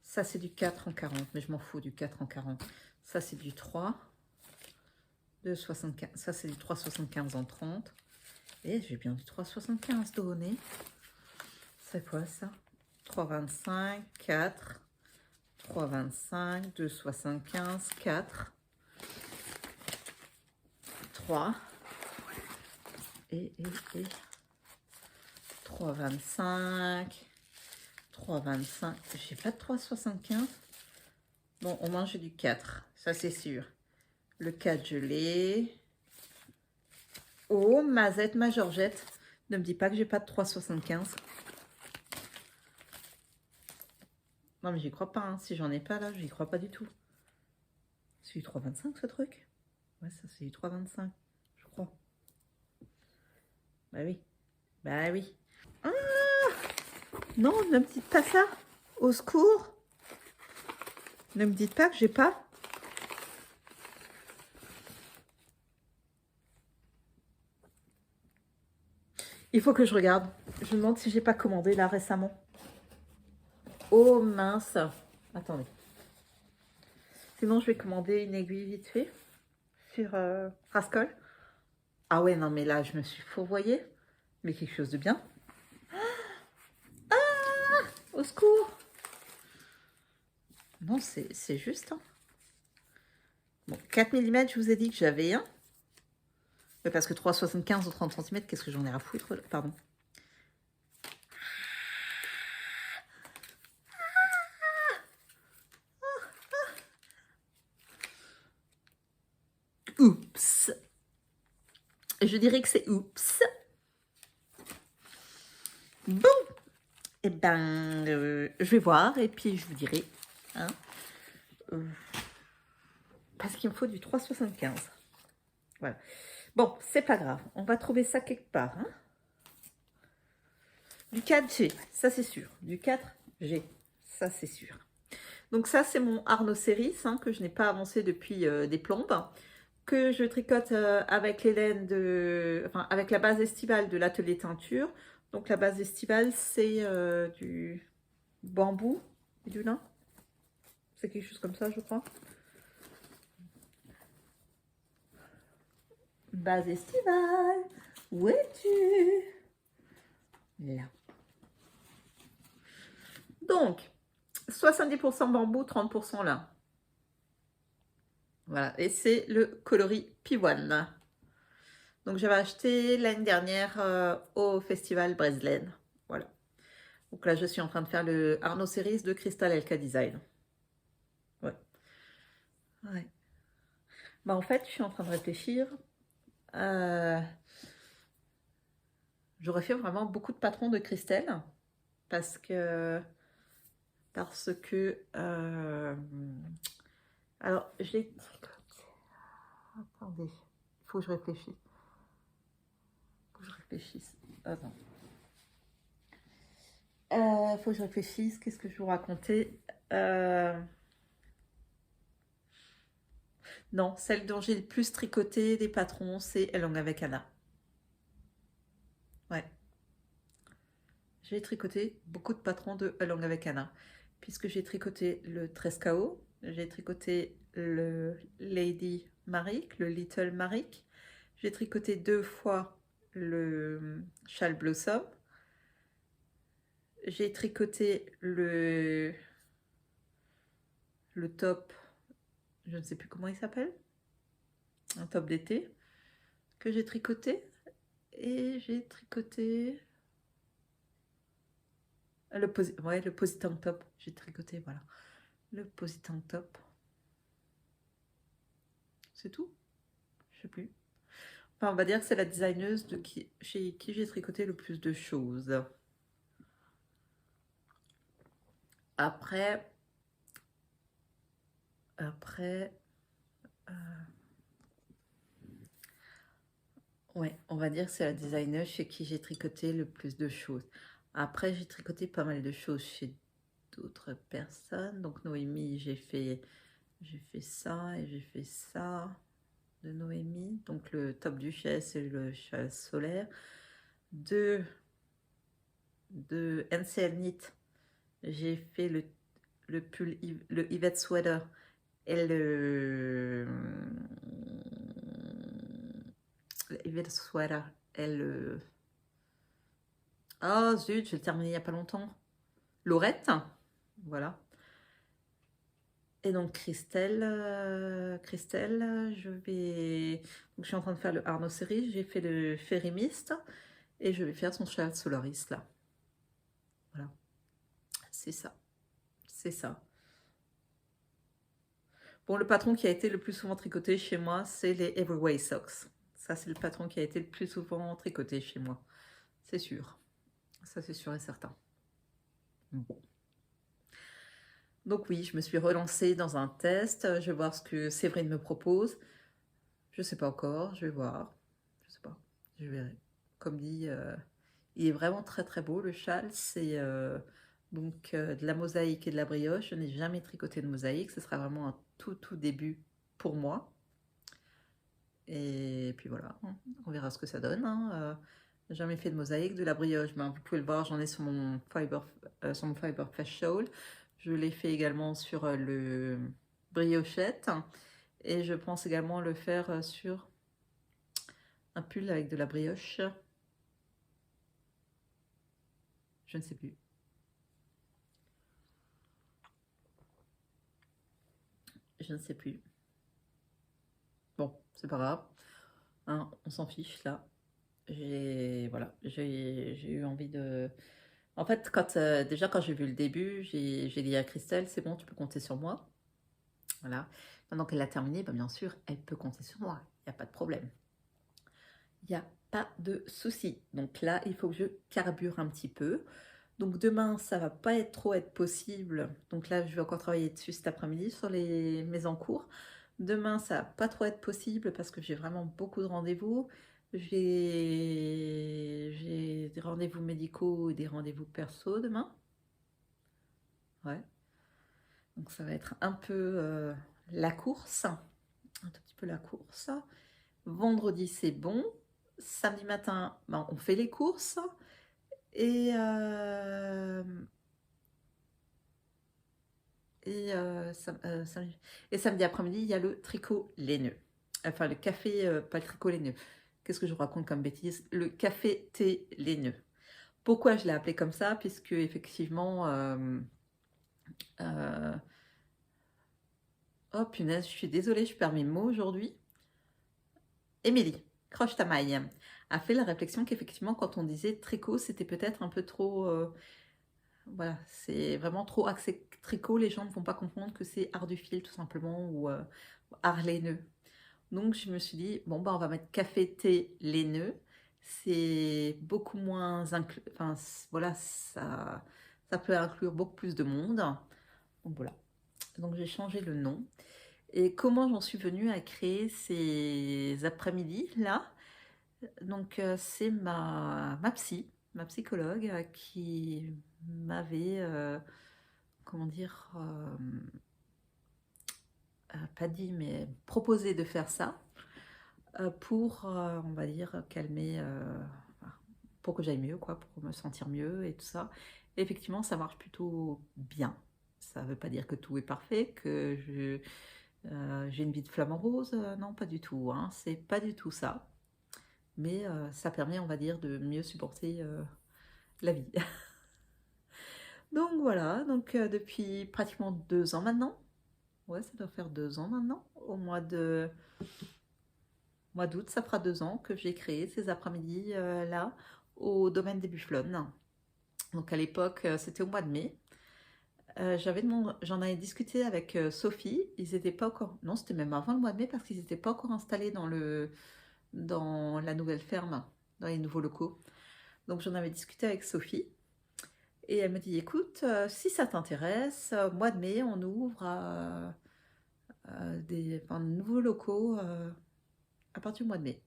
Ça, c'est du 4 en 40, mais je m'en fous du 4 en 40. Ça, c'est du 3. 2,75. Ça, c'est du 3,75 en 30. Et j'ai bien du 3,75 donné. C'est quoi ça? 3,25, 4, 3,25, 2,75, 4, 3 et 3,25, 3,25. J'ai pas de 3,75. Bon, au moins j'ai du 4, ça c'est sûr. Le 4, je l'ai. Oh, Mazette, ma Georgette, ne me dis pas que j'ai pas de 3,75. Non, mais j'y crois pas. Hein. Si j'en ai pas là, j'y crois pas du tout. C'est du 3,25 ce truc? Ouais, ça c'est du 3,25, je crois. Bah oui. Bah oui. Ah non, ne me dites pas ça. Au secours. Ne me dites pas que j'ai pas. Il faut que je regarde. Je me demande si j'ai pas commandé là récemment. Oh mince. Attendez. Sinon, je vais commander une aiguille vite fait sur Rascol. Ah ouais, non, mais là, je me suis fourvoyée. Mais quelque chose de bien. Ah, au secours. Non, c'est juste. Hein. Bon, 4 mm, je vous ai dit que j'avais un. Mais parce que 3,75 ou 30 cm, qu'est-ce que j'en ai à foutre? Pardon. Oups. Je dirais que c'est oups. Bon. Eh ben, je vais voir et puis je vous dirai. Hein, parce qu'il me faut du 3,75. Voilà. Bon, c'est pas grave. On va trouver ça quelque part. Hein. Du 4G, ça c'est sûr. Du 4G, ça c'est sûr. Donc ça, c'est mon Arnaud Series hein, que je n'ai pas avancé depuis des plombes, que je tricote avec les laines de, enfin avec la base estivale de l'atelier teinture. Donc la base estivale, c'est du bambou et du lin. C'est quelque chose comme ça, je crois. Base estivale, où es-tu? Là. Donc, 70% bambou, 30% lin. Voilà, et c'est le coloris Pivoine. Donc j'avais acheté l'année dernière au festival Breslen. Voilà. Donc là, je suis en train de faire le Arnaud Series de Crystal Elka Design. Ouais. Ouais. Bah en fait, je suis en train de réfléchir. J'aurais fait vraiment beaucoup de patrons de Christelle parce que alors j'ai attendez, il faut que je réfléchisse. Attends. Faut que je réfléchisse. Qu'est-ce que je vous racontais Non, celle dont j'ai le plus tricoté des patrons, c'est Along avec Anna. Ouais. J'ai tricoté beaucoup de patrons de Along avec Anna, puisque j'ai tricoté le Trescao, j'ai tricoté le Lady Marik, le Little Marik, j'ai tricoté 2 fois le Châle Blossom, j'ai tricoté le top, je ne sais plus comment il s'appelle, un top d'été que j'ai tricoté, et j'ai tricoté le Positang Top, j'ai tricoté, voilà, le Positang Top. C'est tout? Je sais plus. Enfin, on va dire que c'est la designeuse chez qui j'ai tricoté le plus de choses. Après, ouais, on va dire que c'est la designeuse chez qui j'ai tricoté le plus de choses. Après, j'ai tricoté pas mal de choses chez d'autres personnes. Donc Noémie, j'ai fait ça et j'ai fait ça de Noémie. Donc le top duchesse et le châle solaire. De NCL Knit, j'ai fait le pull, le Yvette Sweater et le Yvette Sweater et le... Oh zut, je l'ai terminé il n'y a pas longtemps. Laurette, voilà. Et donc Christelle, je vais... Donc, je suis en train de faire le Arnaud Series, j'ai fait le Fairy Mist et je vais faire son Châle Solaris là. Voilà, c'est ça. C'est ça. Bon, le patron qui a été le plus souvent tricoté chez moi, c'est les Everyway Socks. Ça, c'est le patron qui a été le plus souvent tricoté chez moi. C'est sûr. Ça, c'est sûr et certain. Bon. Donc oui, je me suis relancée dans un test. Je vais voir ce que Séverine me propose. Je ne sais pas encore. Je vais voir. Je ne sais pas. Je verrai. Comme dit, il est vraiment très très beau. Le châle, c'est donc de la mosaïque et de la brioche. Je n'ai jamais tricoté de mosaïque. Ce sera vraiment un tout début pour moi. Et puis voilà, on verra ce que ça donne. Hein. Jamais fait de mosaïque, de la brioche. Ben, vous pouvez le voir, j'en ai sur mon Fiber Fast Shawl. Je l'ai fait également sur le briochette. Et je pense également le faire sur un pull avec de la brioche. Je ne sais plus. Je ne sais plus. Bon, c'est pas grave. Hein, on s'en fiche là. Voilà, j'ai eu envie de... En fait, déjà quand j'ai vu le début, j'ai dit à Christelle, c'est bon, tu peux compter sur moi. Voilà. Maintenant qu'elle a terminé, ben bien sûr, elle peut compter sur moi. Il n'y a pas de problème. Il n'y a pas de souci. Donc là, il faut que je carbure un petit peu. Donc demain, ça va pas trop être possible. Donc là, je vais encore travailler dessus cet après-midi sur mes en cours. Demain, ça va pas trop être possible parce que j'ai vraiment beaucoup de rendez-vous. J'ai des rendez-vous médicaux et des rendez-vous perso demain. Ouais. Donc ça va être un peu la course, un tout petit peu la course. Vendredi, c'est bon. Samedi matin, ben, on fait les courses. Et, samedi, et samedi après-midi, il y a le tricot laineux. Enfin, le café, pas le tricot laineux. Qu'est-ce que je raconte comme bêtise? Le café thé laineux. Pourquoi je l'ai appelé comme ça? Puisque effectivement, oh punaise, je suis désolée, je perds mes mots aujourd'hui. Émilie, croche ta maille, a fait la réflexion qu'effectivement, quand on disait tricot, c'était peut-être un peu trop. Voilà, c'est vraiment trop axé tricot, les gens ne vont pas comprendre que c'est art du fil tout simplement ou art laineux. Donc je me suis dit, bon bah on va mettre café thé laineux, c'est beaucoup moins enfin voilà, ça peut inclure beaucoup plus de monde. Donc voilà, donc j'ai changé le nom. Et comment j'en suis venue à créer ces après-midi là? Donc c'est ma psychologue qui m'avait comment dire, pas dit, mais proposé de faire ça pour, on va dire, calmer, pour que j'aille mieux, quoi, pour me sentir mieux et tout ça. Et effectivement, ça marche plutôt bien. Ça ne veut pas dire que tout est parfait, que j'ai une vie de flamant rose. Non, pas du tout. Hein, c'est pas du tout ça. Mais ça permet, on va dire, de mieux supporter la vie. Donc voilà, donc depuis pratiquement 2 ans maintenant. Ouais, ça doit faire 2 ans maintenant. Au mois d'août, ça fera 2 ans que j'ai créé ces après-midi là au domaine des Bufflonnes. Donc à l'époque, c'était au mois de mai. J'en avais discuté avec Sophie. Ils n'étaient pas encore. Non, c'était même avant le mois de mai parce qu'ils n'étaient pas encore installés dans la nouvelle ferme, dans les nouveaux locaux. Donc j'en avais discuté avec Sophie. Et elle me dit, écoute, si ça t'intéresse, mois de mai, on ouvre de nouveaux locaux à partir du mois de mai.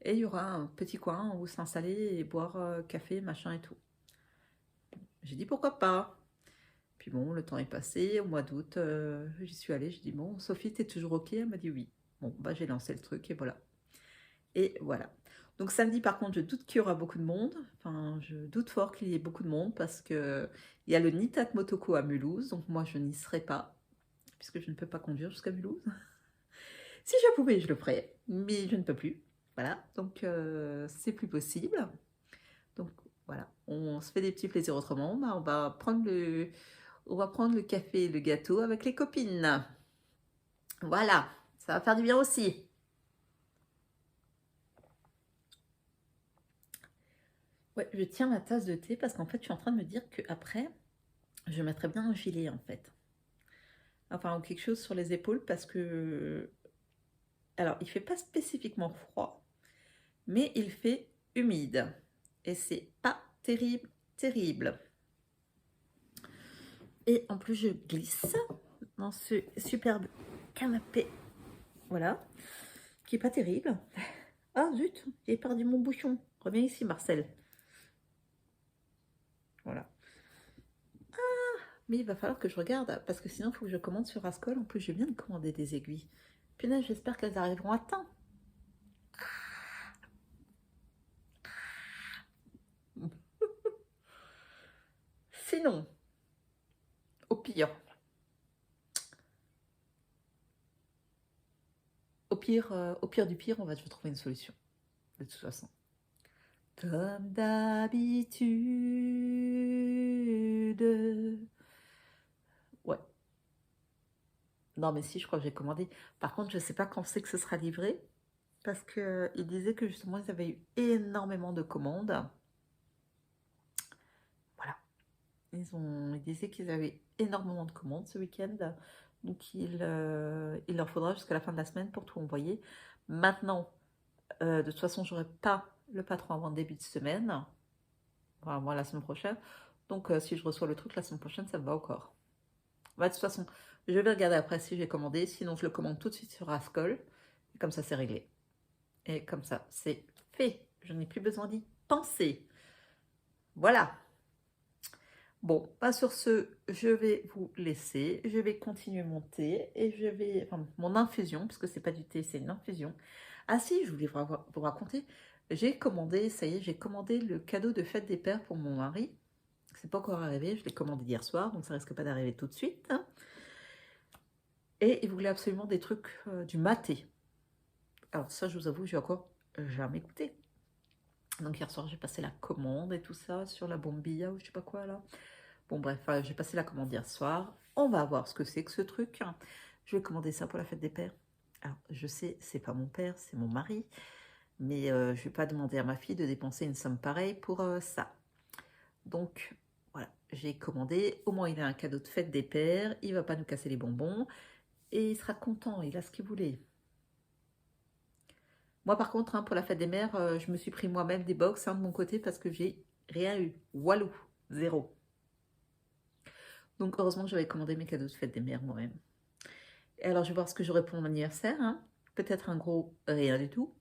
Et il y aura un petit coin où s'installer et boire café, machin et tout. J'ai dit pourquoi pas. Puis bon, le temps est passé. Au mois d'août, j'y suis allée. J'ai dit bon, Sophie, t'es toujours ok? Elle m'a dit oui. Bon, bah j'ai lancé le truc et voilà. Et voilà. Donc samedi, par contre, je doute qu'il y aura beaucoup de monde. Enfin, je doute fort qu'il y ait beaucoup de monde parce que il y a le Nitat Motoko à Mulhouse. Donc moi, je n'y serai pas puisque je ne peux pas conduire jusqu'à Mulhouse. Si je pouvais, je le ferais, mais je ne peux plus. Voilà, donc c'est plus possible. Donc voilà, on se fait des petits plaisirs autrement. Bah, on va prendre le café et le gâteau avec les copines. Voilà, ça va faire du bien aussi. Ouais, je tiens ma tasse de thé parce qu'en fait, je suis en train de me dire qu'après, je mettrais bien un gilet en fait. Enfin, ou quelque chose sur les épaules parce que... Alors, il fait pas spécifiquement froid, mais il fait humide. Et c'est pas terrible, terrible. Et en plus, je glisse dans ce superbe canapé. Voilà. Qui est pas terrible. Ah zut, j'ai perdu mon bouchon. Reviens ici, Marcel. Voilà. Ah, mais il va falloir que je regarde parce que sinon, il faut que je commande sur Rascol. En plus, je viens de commander des aiguilles. Punaise, j'espère qu'elles arriveront à temps. Sinon, au pire, au pire du pire, on va trouver une solution. De toute façon. Comme d'habitude. Ouais. Non, mais si, je crois que j'ai commandé. Par contre, je sais pas quand c'est que ce sera livré. Parce qu'ils disaient que justement, ils avaient eu énormément de commandes. Voilà. Ils disaient qu'ils avaient énormément de commandes ce week-end. Donc, il leur faudra jusqu'à la fin de la semaine pour tout envoyer. Maintenant, de toute façon, j'aurai pas le patron avant le début de semaine. Enfin, moi, la semaine prochaine. Donc, si je reçois le truc la semaine prochaine, ça me va encore. Bah, de toute façon, je vais regarder après si j'ai commandé. Sinon, je le commande tout de suite sur Rascol. Et comme ça, c'est réglé. Et comme ça, c'est fait. Je n'ai plus besoin d'y penser. Voilà. Bon, pas sur ce, je vais vous laisser. Je vais continuer mon thé et je vais... Enfin, mon infusion, parce que c'est pas du thé, c'est une infusion. Ah si, je voulais vous raconter. J'ai commandé, ça y est, j'ai commandé le cadeau de fête des pères pour mon mari. C'est pas encore arrivé, je l'ai commandé hier soir, donc ça risque pas d'arriver tout de suite. Hein. Et il voulait absolument des trucs du maté. Alors ça, je vous avoue, j'ai encore jamais goûté. Donc hier soir, j'ai passé la commande et tout ça sur la bombilla ou je sais pas quoi là. Bon bref, j'ai passé la commande hier soir. On va voir ce que c'est que ce truc. Je vais commander ça pour la fête des pères. Alors je sais, c'est pas mon père, c'est mon mari. Mais je vais pas demander à ma fille de dépenser une somme pareille pour ça. Donc voilà, j'ai commandé. Au moins il a un cadeau de fête des pères. Il va pas nous casser les bonbons. Et il sera content, il a ce qu'il voulait. Moi, par contre, pour la fête des mères, je me suis pris moi-même des box de mon côté parce que j'ai rien eu. Walou, zéro. Donc, heureusement que j'avais commandé mes cadeaux de fête des mères moi-même. Et alors, je vais voir ce que j'aurai pour mon anniversaire. Hein. Peut-être un gros rien du tout.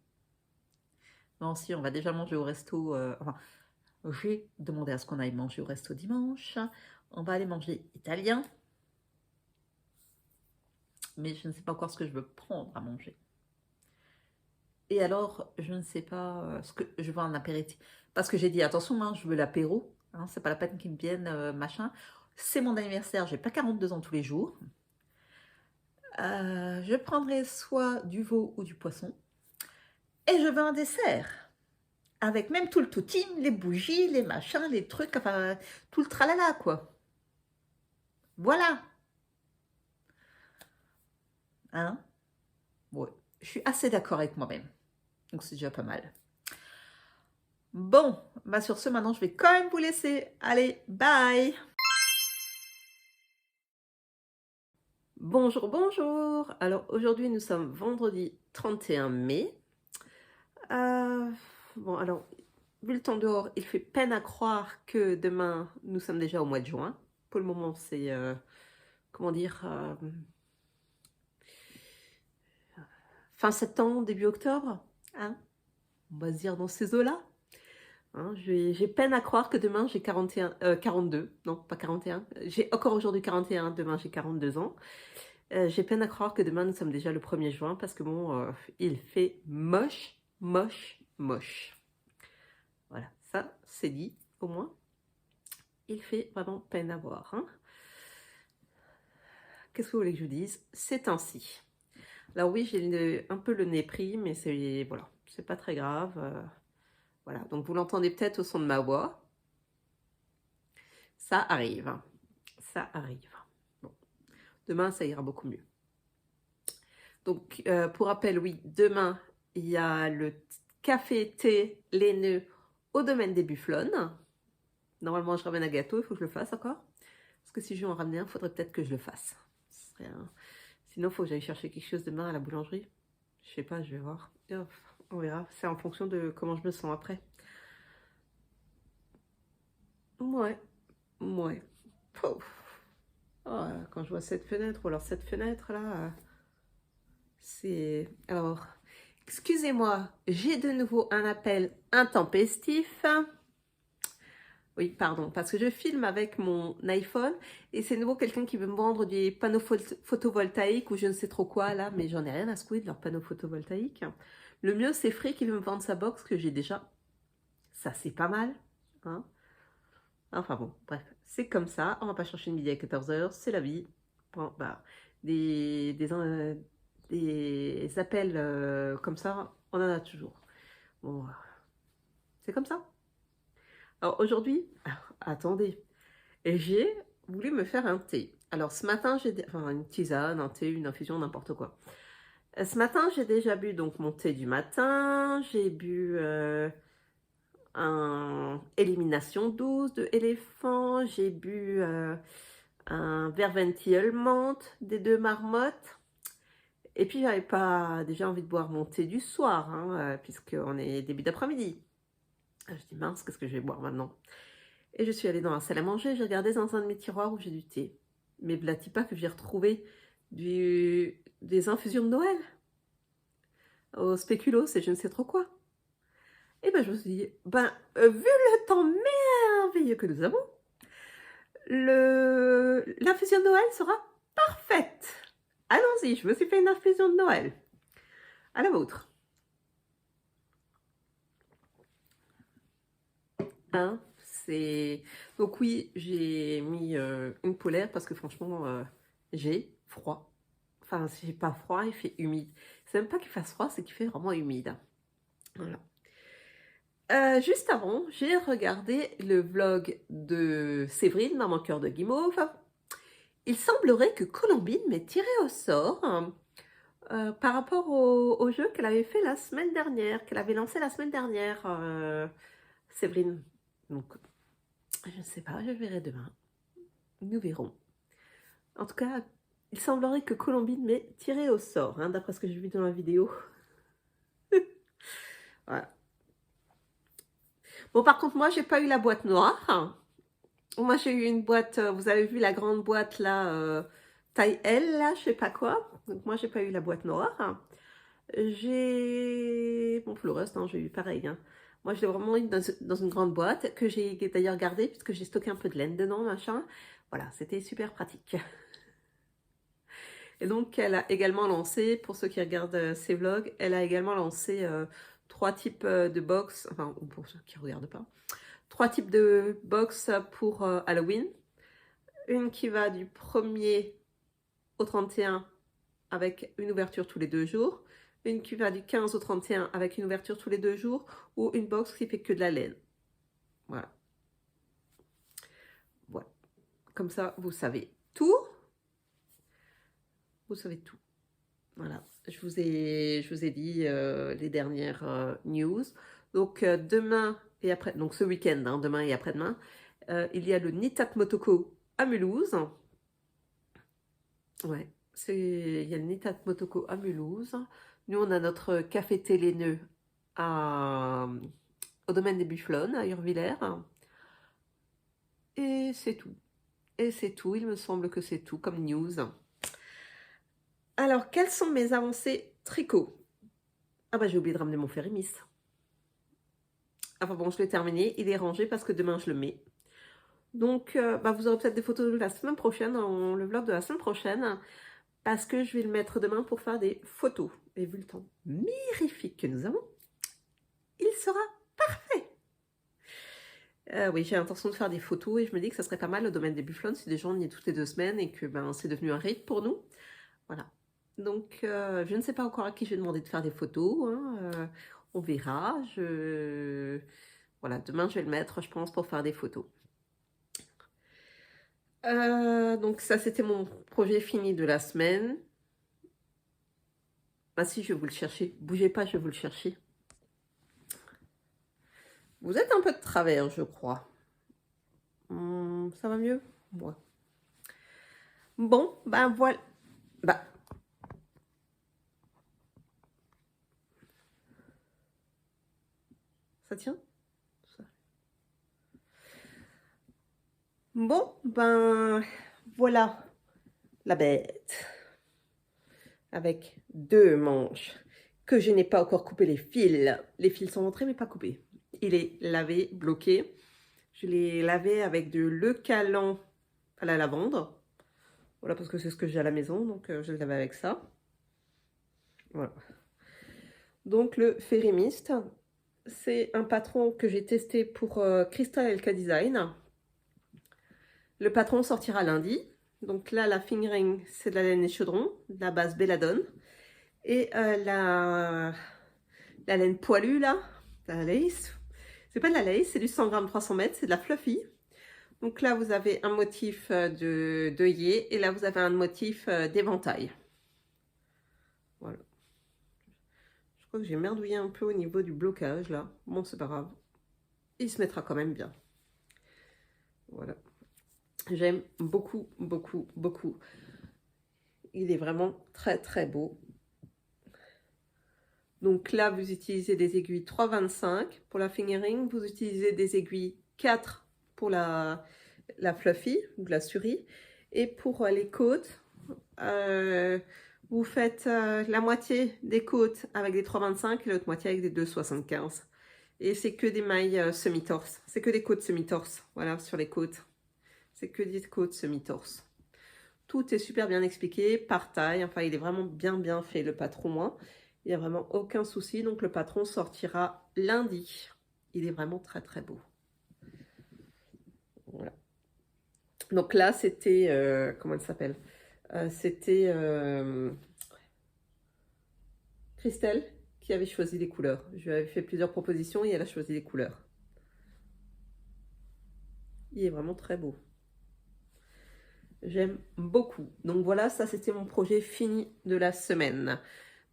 Non, si, on va déjà manger au resto. Enfin, j'ai demandé à ce qu'on aille manger au resto dimanche. On va aller manger italien. Mais je ne sais pas encore ce que je veux prendre à manger. Et alors, je ne sais pas ce que je veux en apéritif. Parce que j'ai dit, attention, hein, je veux l'apéro. Hein, c'est pas la peine qu'ils me viennent, machin. C'est mon anniversaire, j'ai pas 42 ans tous les jours. Je prendrai soit du veau ou du poisson. Et je veux un dessert. Avec même tout le toutine, les bougies, les machins, les trucs, enfin, tout le tralala, quoi. Voilà. Hein? Ouais. Je suis assez d'accord avec moi-même. Donc c'est déjà pas mal. Bon, bah sur ce, maintenant, je vais quand même vous laisser. Allez, bye! Bonjour, bonjour. Alors aujourd'hui, nous sommes vendredi 31 mai. Bon, alors, vu le temps dehors, il fait peine à croire que demain, nous sommes déjà au mois de juin. Pour le moment, c'est, comment dire, fin septembre, début octobre. Hein, on va se dire dans ces eaux-là. Hein, j'ai peine à croire que demain, j'ai 42. Non, pas 41. J'ai encore aujourd'hui 41, demain, j'ai 42 ans. J'ai peine à croire que demain nous sommes déjà le 1er juin parce que bon, il fait moche, moche, moche. Voilà, ça c'est dit au moins. Il fait vraiment peine à voir. Hein. Qu'est-ce que vous voulez que je vous dise? C'est ainsi. Alors oui, j'ai un peu le nez pris, mais c'est voilà, c'est pas très grave. Voilà, donc vous l'entendez peut-être au son de ma voix. Ça arrive. Ça arrive. Bon. Demain, ça ira beaucoup mieux. Donc, pour rappel, oui, demain, il y a le café-thé laineux au domaine des Bufflonnes. Normalement, je ramène un gâteau, il faut que je le fasse encore. Parce que si je vais en ramener un, il faudrait peut-être que je le fasse. Sinon, il faut que j'aille chercher quelque chose demain à la boulangerie. Je sais pas, je vais voir. On verra, c'est en fonction de comment je me sens après. Ouais, ouais. Oh, quand je vois cette fenêtre, ou alors cette fenêtre-là, c'est... Alors... Excusez-moi, j'ai de nouveau un appel intempestif. Oui, pardon, parce que je filme avec mon iPhone et c'est de nouveau quelqu'un qui veut me vendre des panneaux photovoltaïques ou je ne sais trop quoi là, mais j'en ai rien à secouer de leurs panneaux photovoltaïques. Le mieux, c'est Free qui veut me vendre sa box que j'ai déjà. Ça, c'est pas mal. Hein, enfin bon, bref, c'est comme ça. On va pas chercher une midi à 14h, c'est la vie. Bon, bah, des appels comme ça, on en a toujours. Bon, c'est comme ça. Alors aujourd'hui, attendez, j'ai voulu me faire un thé. Alors ce matin, enfin une tisane, un thé, une infusion, n'importe quoi. Ce matin, j'ai déjà bu donc mon thé du matin. J'ai bu un élimination douce de éléphant. J'ai bu un Verventiel menthe des deux marmottes. Et puis j'avais pas déjà envie de boire mon thé du soir, hein, puisqu'on est début d'après-midi. Je dis mince, qu'est-ce que je vais boire maintenant? Et je suis allée dans la salle à manger, j'ai regardé dans un de mes tiroirs où j'ai du thé. Mais blâtis pas que j'ai retrouvé des infusions de Noël au spéculoos et je ne sais trop quoi. Et ben je me suis dit, vu le temps merveilleux que nous avons, l'infusion de Noël sera parfaite. Allons-y, je me suis fait une infusion de Noël. À la vôtre. Hein, c'est... Donc oui, j'ai mis une polaire parce que franchement, j'ai froid. Enfin, si j'ai pas froid, il fait humide. C'est même pas qu'il fasse froid, c'est qu'il fait vraiment humide. Voilà. Juste avant, j'ai regardé le vlog de Séverine, Maman Cœur de Guimauve. Il semblerait que Colombine m'ait tiré au sort par rapport au jeu qu'elle avait fait la semaine dernière, qu'elle avait lancé la semaine dernière, Séverine. Donc, je ne sais pas, je verrai demain. Nous verrons. En tout cas, il semblerait que Colombine m'ait tiré au sort, hein, d'après ce que j'ai vu dans la vidéo. Voilà. Bon, par contre, moi, j'ai pas eu la boîte noire. Moi, j'ai eu une boîte, vous avez vu la grande boîte là, taille L, là, je sais pas quoi. Donc, moi, j'ai pas eu la boîte noire. Bon, pour le reste, hein, j'ai eu pareil. Hein. Moi, je l'ai vraiment eu dans une grande boîte que j'ai d'ailleurs gardée puisque j'ai stocké un peu de laine dedans, machin. Voilà, c'était super pratique. Et donc, elle a également lancé, pour ceux qui regardent ses vlogs, elle a également lancé 3 types de box, enfin, pour ceux qui ne regardent pas, 3 types de box pour Halloween. Une qui va du 1er au 31 avec une ouverture tous les 2 jours. Une qui va du 15 au 31 avec une ouverture tous les 2 jours. Ou une box qui fait que de la laine. Voilà. Voilà. Comme ça, vous savez tout. Vous savez tout. Voilà. Je vous ai dit les dernières news. Donc, demain et après, donc ce week-end, hein, demain et après-demain, il y a le Nitat Motoko à Mulhouse. Ouais, il y a le Nitat Motoko à Mulhouse. Nous, on a notre café Téléneux au domaine des Bufflonnes, à Urvillers. Et c'est tout. Et c'est tout, il me semble que c'est tout comme news. Alors, quelles sont mes avancées tricot? Ah bah j'ai oublié de ramener mon férimiste. Enfin bon, je l'ai terminé, il est rangé parce que demain je le mets. Donc, vous aurez peut-être des photos la semaine prochaine, dans le vlog de la semaine prochaine, parce que je vais le mettre demain pour faire des photos. Et vu le temps mirifique que nous avons, il sera parfait. Oui, j'ai l'intention de faire des photos et je me dis que ça serait pas mal au domaine des Bufflons si des gens y est toutes les 2 semaines et que c'est devenu un rythme pour nous. Voilà. Donc, je ne sais pas encore à qui je vais demander de faire des photos. Hein, on verra. Voilà, demain, je vais le mettre, je pense, pour faire des photos. Donc, ça, c'était mon projet fini de la semaine. Ah si, je vais vous le chercher. Bougez pas, je vais vous le chercher. Vous êtes un peu de travers, je crois. Ça va mieux? Ouais. Bon, voilà. Ça tient? Ça. Bon, voilà la bête. Avec 2 manches que je n'ai pas encore coupé les fils. Les fils sont rentrés mais pas coupés. Il est lavé, bloqué. Je l'ai lavé avec de Le Calan à la lavande. Voilà, parce que c'est ce que j'ai à la maison, donc je le lave avec ça. Voilà. Donc le Férimiste, c'est un patron que j'ai testé pour Crystal LK Design. Le patron sortira lundi. Donc là, la fingering, c'est de la laine et chaudron, de la base Belladone. Et la laine poilue, là, la lace, c'est pas de la lace, c'est du 100 grammes 300 mètres, c'est de la fluffy. Donc là, vous avez un motif d'œillet et là, vous avez un motif d'éventail. Voilà. Je crois que j'ai merdouillé un peu au niveau du blocage, là. Bon, c'est pas grave. Il se mettra quand même bien. Voilà. J'aime beaucoup, beaucoup, beaucoup. Il est vraiment très, très beau. Donc là, vous utilisez des aiguilles 3,25 pour la fingering. Vous utilisez des aiguilles 4 pour la fluffy ou la souris. Et pour les côtes, vous faites la moitié des côtes avec des 3,25 et l'autre moitié avec des 2,75. Et c'est que des mailles semi-torse. C'est que des côtes semi-torse. Voilà, sur les côtes. C'est que des côtes semi-torse. Tout est super bien expliqué, par taille. Enfin, il est vraiment bien fait, le patron. Hein. Il n'y a vraiment aucun souci. Donc, le patron sortira lundi. Il est vraiment très beau. Voilà. Donc là, c'était... comment elle s'appelle C'était Christelle qui avait choisi les couleurs. Je lui avais fait plusieurs propositions et elle a choisi les couleurs. Il est vraiment très beau. J'aime beaucoup. Donc voilà, ça c'était mon projet fini de la semaine.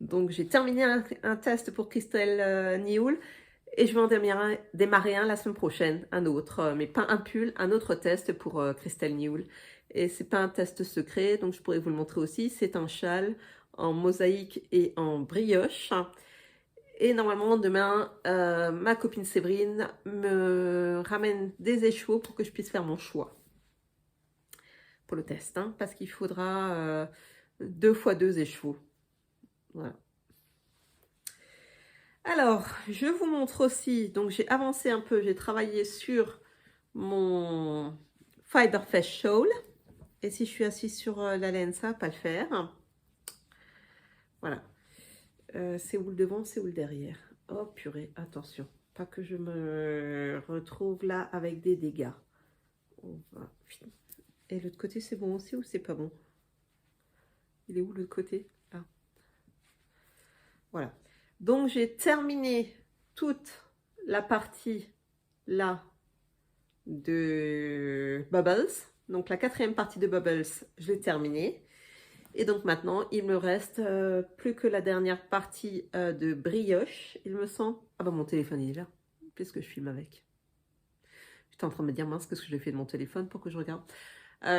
Donc j'ai terminé un test pour Christelle Nioul et je vais en démarrer un la semaine prochaine, un autre, mais pas un pull, un autre test pour Christelle Nioul. Et c'est pas un test secret, donc je pourrais vous le montrer aussi. C'est un châle en mosaïque et en brioche. Et normalement demain, ma copine Séverine me ramène des écheveaux pour que je puisse faire mon choix. Pour le test, hein, parce qu'il faudra 2 x 2 écheveaux. Voilà. Alors, je vous montre aussi, donc j'ai avancé un peu, j'ai travaillé sur mon Fiberfest Shawl. Et si je suis assise sur la laine, ça va pas le faire. Voilà. C'est où le devant, c'est où le derrière. Oh purée, attention. Pas que je me retrouve là avec des dégâts. On va... Et l'autre côté, c'est bon aussi ou c'est pas bon? Il est où l'autre côté? Là. Voilà. Donc, j'ai terminé toute la partie là de Bubbles. Donc, la 4e partie de Bubbles, je l'ai terminée. Et donc, maintenant, il me reste plus que la dernière partie de Brioche, il me semble. Ah bah, mon téléphone, il est là, puisque je filme avec. J'étais en train de me dire, mince, qu'est-ce que j'ai fait de mon téléphone pour que je regarde?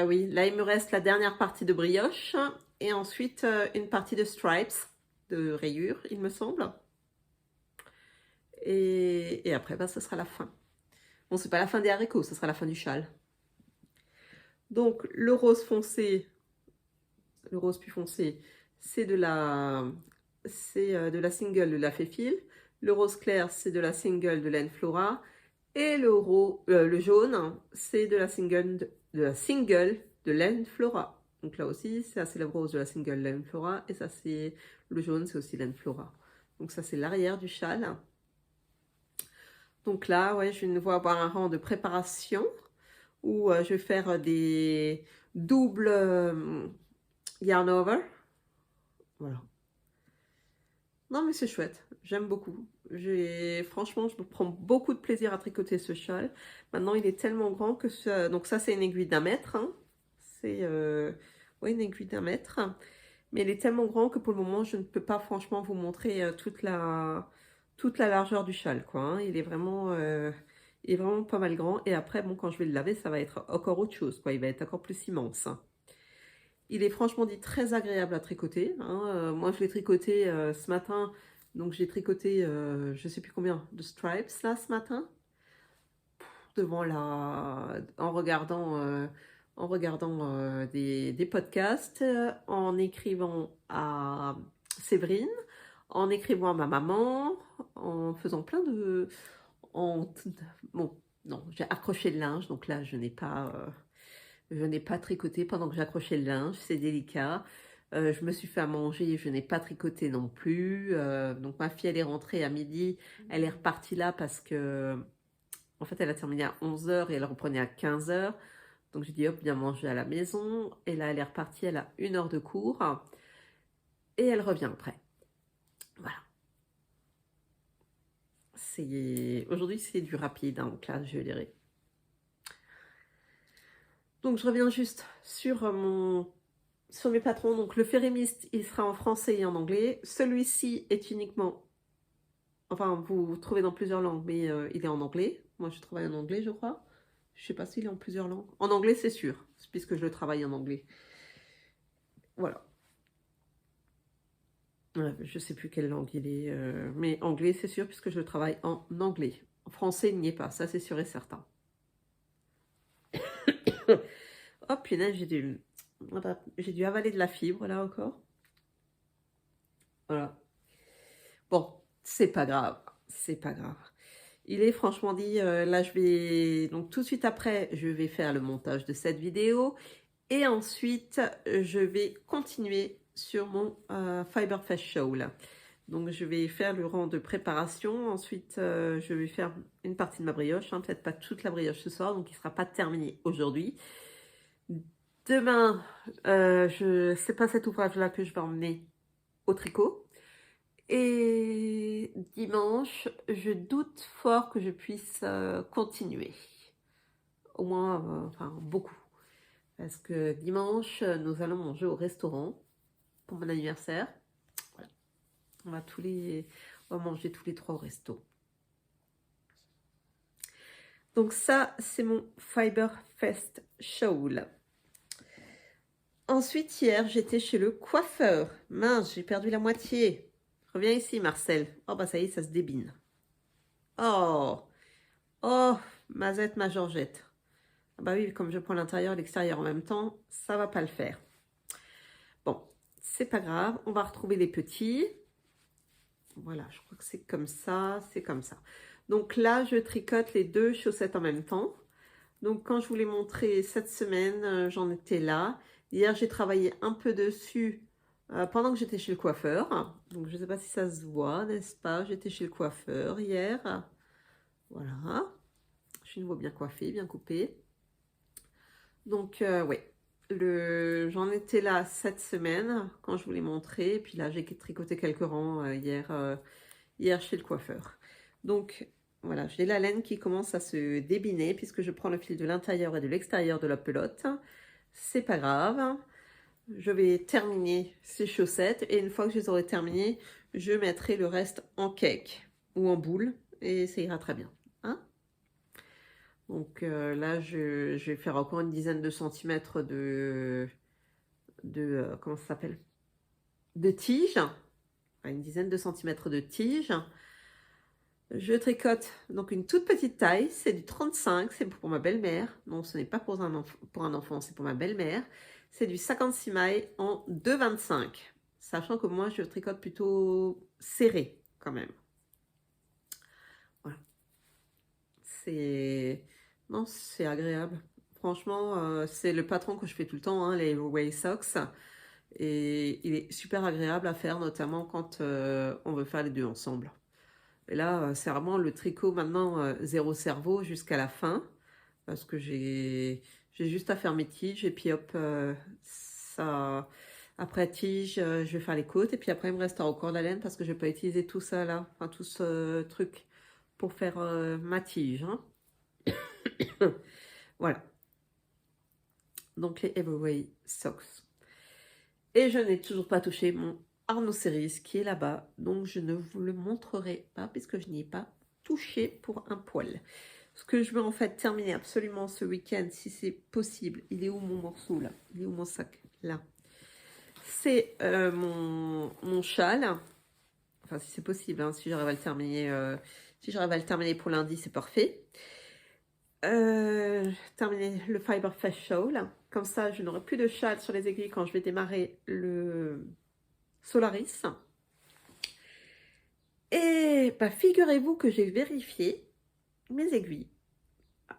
Oui, là, il me reste la dernière partie de Brioche et ensuite une partie de Stripes, de rayures, il me semble. Et après, bah, ce sera la fin. Bon, c'est pas la fin des haricots, ce sera la fin du châle. Donc, le rose foncé, le rose plus foncé, c'est de la single de la Féfil. Le rose clair, c'est de la single de Laine Flora. Et le jaune, c'est de la single de Laine Flora. Donc là aussi, ça c'est le rose de la single Laine Flora. Et ça c'est le jaune, c'est aussi Laine Flora. Donc ça c'est l'arrière du châle. Donc là, ouais, je vais avoir un rang de préparation où je vais faire des doubles yarn over. Voilà. Non mais c'est chouette, j'aime beaucoup. Franchement, je me prends beaucoup de plaisir à tricoter ce châle. Maintenant, il est tellement grand que ça... Donc ça, c'est une aiguille d'1 mètre. Hein. C'est ouais, une aiguille d'1 mètre. Mais il est tellement grand que pour le moment, je ne peux pas franchement vous montrer toute la largeur du châle. Quoi, hein. Il est vraiment pas mal grand. Et après, bon, quand je vais le laver, ça va être encore autre chose. Quoi. Il va être encore plus immense. Il est franchement dit très agréable à tricoter. Hein. Moi, je l'ai tricoté ce matin. Donc, j'ai tricoté, je ne sais plus combien de stripes là ce matin. En regardant des podcasts, en écrivant à Séverine, en écrivant à ma maman, en faisant plein de... Bon, non, j'ai accroché le linge. Donc là, je n'ai pas tricoté pendant que j'accrochais le linge, c'est délicat. Je me suis fait à manger, je n'ai pas tricoté non plus. Donc ma fille, elle est rentrée à midi, elle est repartie là parce que, en fait, elle a terminé à 11 h et elle reprenait à 15 h. Donc j'ai dit, hop, viens manger à la maison. Et là, elle est repartie, elle a 1 heure de cours. Et elle revient après. Voilà. Aujourd'hui, c'est du rapide, hein, donc là, je dirais. Donc, je reviens juste sur mes patrons. Donc, le Férémiste, il sera en français et en anglais. Celui-ci est uniquement... Enfin, vous trouvez dans plusieurs langues, mais il est en anglais. Moi, je travaille en anglais, je crois. Je ne sais pas s'il est en plusieurs langues. En anglais, c'est sûr, puisque je le travaille en anglais. Voilà. Ouais, je ne sais plus quelle langue il est. Mais anglais, c'est sûr, puisque je le travaille en anglais. En français, il n'y est pas. Ça, c'est sûr et certain. Oh, punaise, j'ai dû avaler de la fibre, là, encore. Voilà. Bon, c'est pas grave. C'est pas grave. il est franchement dit, là je vais, donc tout de suite après, je vais faire le montage de cette vidéo et ensuite je vais continuer sur mon Fiber Fest Show là. Donc je vais faire le rang de préparation, ensuite je vais faire une partie de ma brioche, hein, peut-être pas toute la brioche ce soir, donc il ne sera pas terminé aujourd'hui. Demain, c'est pas cet ouvrage-là que je vais emmener au tricot. Et dimanche, je doute fort que je puisse continuer. Au moins, enfin, beaucoup. Parce que dimanche, nous allons manger au restaurant pour mon anniversaire. Voilà. On va manger tous les 3 au resto. Donc ça, c'est mon Fiber Fest Show. Ensuite, hier, j'étais chez le coiffeur. Mince, j'ai perdu la moitié. Reviens ici, Marcel. Oh, bah ça y est, ça se débine. Oh, oh, Mazette, ma Georgette. Ah bah oui, comme je prends l'intérieur et l'extérieur en même temps, ça va pas le faire. Bon, c'est pas grave, on va retrouver les petits. Voilà, je crois que c'est comme ça, c'est comme ça. Donc là, je tricote les 2 chaussettes en même temps. Donc quand je vous l'ai montré cette semaine, j'en étais là. Hier, j'ai travaillé un peu dessus pendant que j'étais chez le coiffeur. Donc je ne sais pas si ça se voit, n'est-ce pas? J'étais chez le coiffeur hier. Voilà. Je suis une fois bien coiffée, bien coupée. Donc oui, j'en étais là cette semaine quand je vous l'ai montré. Et puis là, j'ai tricoté quelques rangs hier chez le coiffeur. Donc voilà, j'ai la laine qui commence à se débiner puisque je prends le fil de l'intérieur et de l'extérieur de la pelote. C'est pas grave. Je vais terminer ces chaussettes et une fois que je les aurai terminées, je mettrai le reste en cake ou en boule et ça ira très bien. Hein? Donc là, je vais faire encore une dizaine de centimètres comment ça s'appelle? De tige. Enfin, une dizaine de centimètres de tige. Je tricote donc une toute petite taille, c'est du 35, c'est pour ma belle-mère. Non, ce n'est pas pour un enfant, c'est pour ma belle-mère. C'est du 56 mailles en 2,25. Sachant que moi, je tricote plutôt serré quand même. Voilà. Non, c'est agréable. Franchement, c'est le patron que je fais tout le temps, hein, les Way Socks. Et il est super agréable à faire, notamment quand on veut faire les 2 ensemble. Et là, c'est vraiment le tricot maintenant, zéro cerveau jusqu'à la fin. Parce que j'ai juste à faire mes tiges et puis hop, ça... Après tige, je vais faire les côtes et puis après il me restera encore la laine parce que je vais pas utiliser tout ça là, enfin tout ce truc pour faire ma tige. Hein. Voilà. Donc les Everway Socks. Et je n'ai toujours pas touché mon Arnaud Cerise qui est là-bas, donc je ne vous le montrerai pas puisque je n'y ai pas touché pour un poil. Ce que je veux en fait terminer absolument ce week-end, si c'est possible. Il est où mon morceau là? Il est où mon sac? Là. C'est mon châle. Enfin, si c'est possible, hein, si j'arrive à le terminer, pour lundi, c'est parfait. Terminer le Fiber Fest Show là. Comme ça, je n'aurai plus de châle sur les aiguilles quand je vais démarrer le Solaris. Et bah, figurez-vous que j'ai vérifié mes aiguilles.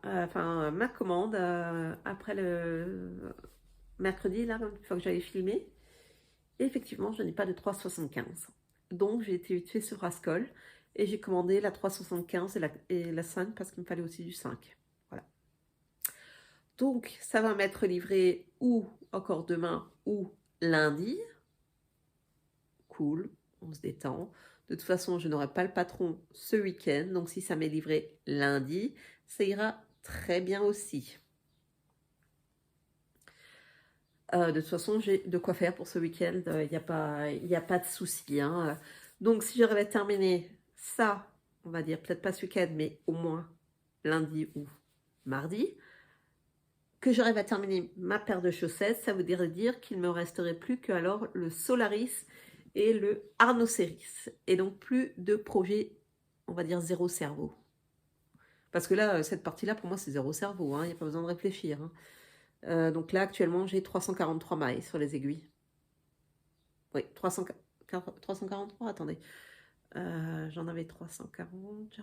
Enfin, ma commande après le mercredi, là, une fois que j'avais filmé. Et effectivement, je n'ai pas de 3,75. Donc, j'ai été vite fait sur Rascol et j'ai commandé la 3,75 et la 5 parce qu'il me fallait aussi du 5. Voilà. Donc, ça va m'être livré ou encore demain ou lundi. Cool, on se détend. De toute façon, je n'aurai pas le patron ce week-end. Donc, si ça m'est livré lundi, ça ira très bien aussi. De toute façon, j'ai de quoi faire pour ce week-end. Il n'y a pas de souci. Hein. Donc, si j'arrive à terminer ça, on va dire peut-être pas ce week-end, mais au moins lundi ou mardi, que j'arrive à terminer ma paire de chaussettes, ça voudrait dire qu'il ne me resterait plus que alors le Solaris et le Arnaud Ceris. Et donc, plus de projet, on va dire zéro cerveau. Parce que là, cette partie-là, pour moi, c'est zéro cerveau. Hein. Il n'y a pas besoin de réfléchir. Hein. Donc là, actuellement, j'ai 343 mailles sur les aiguilles. Oui, 343, attendez. J'en avais 340.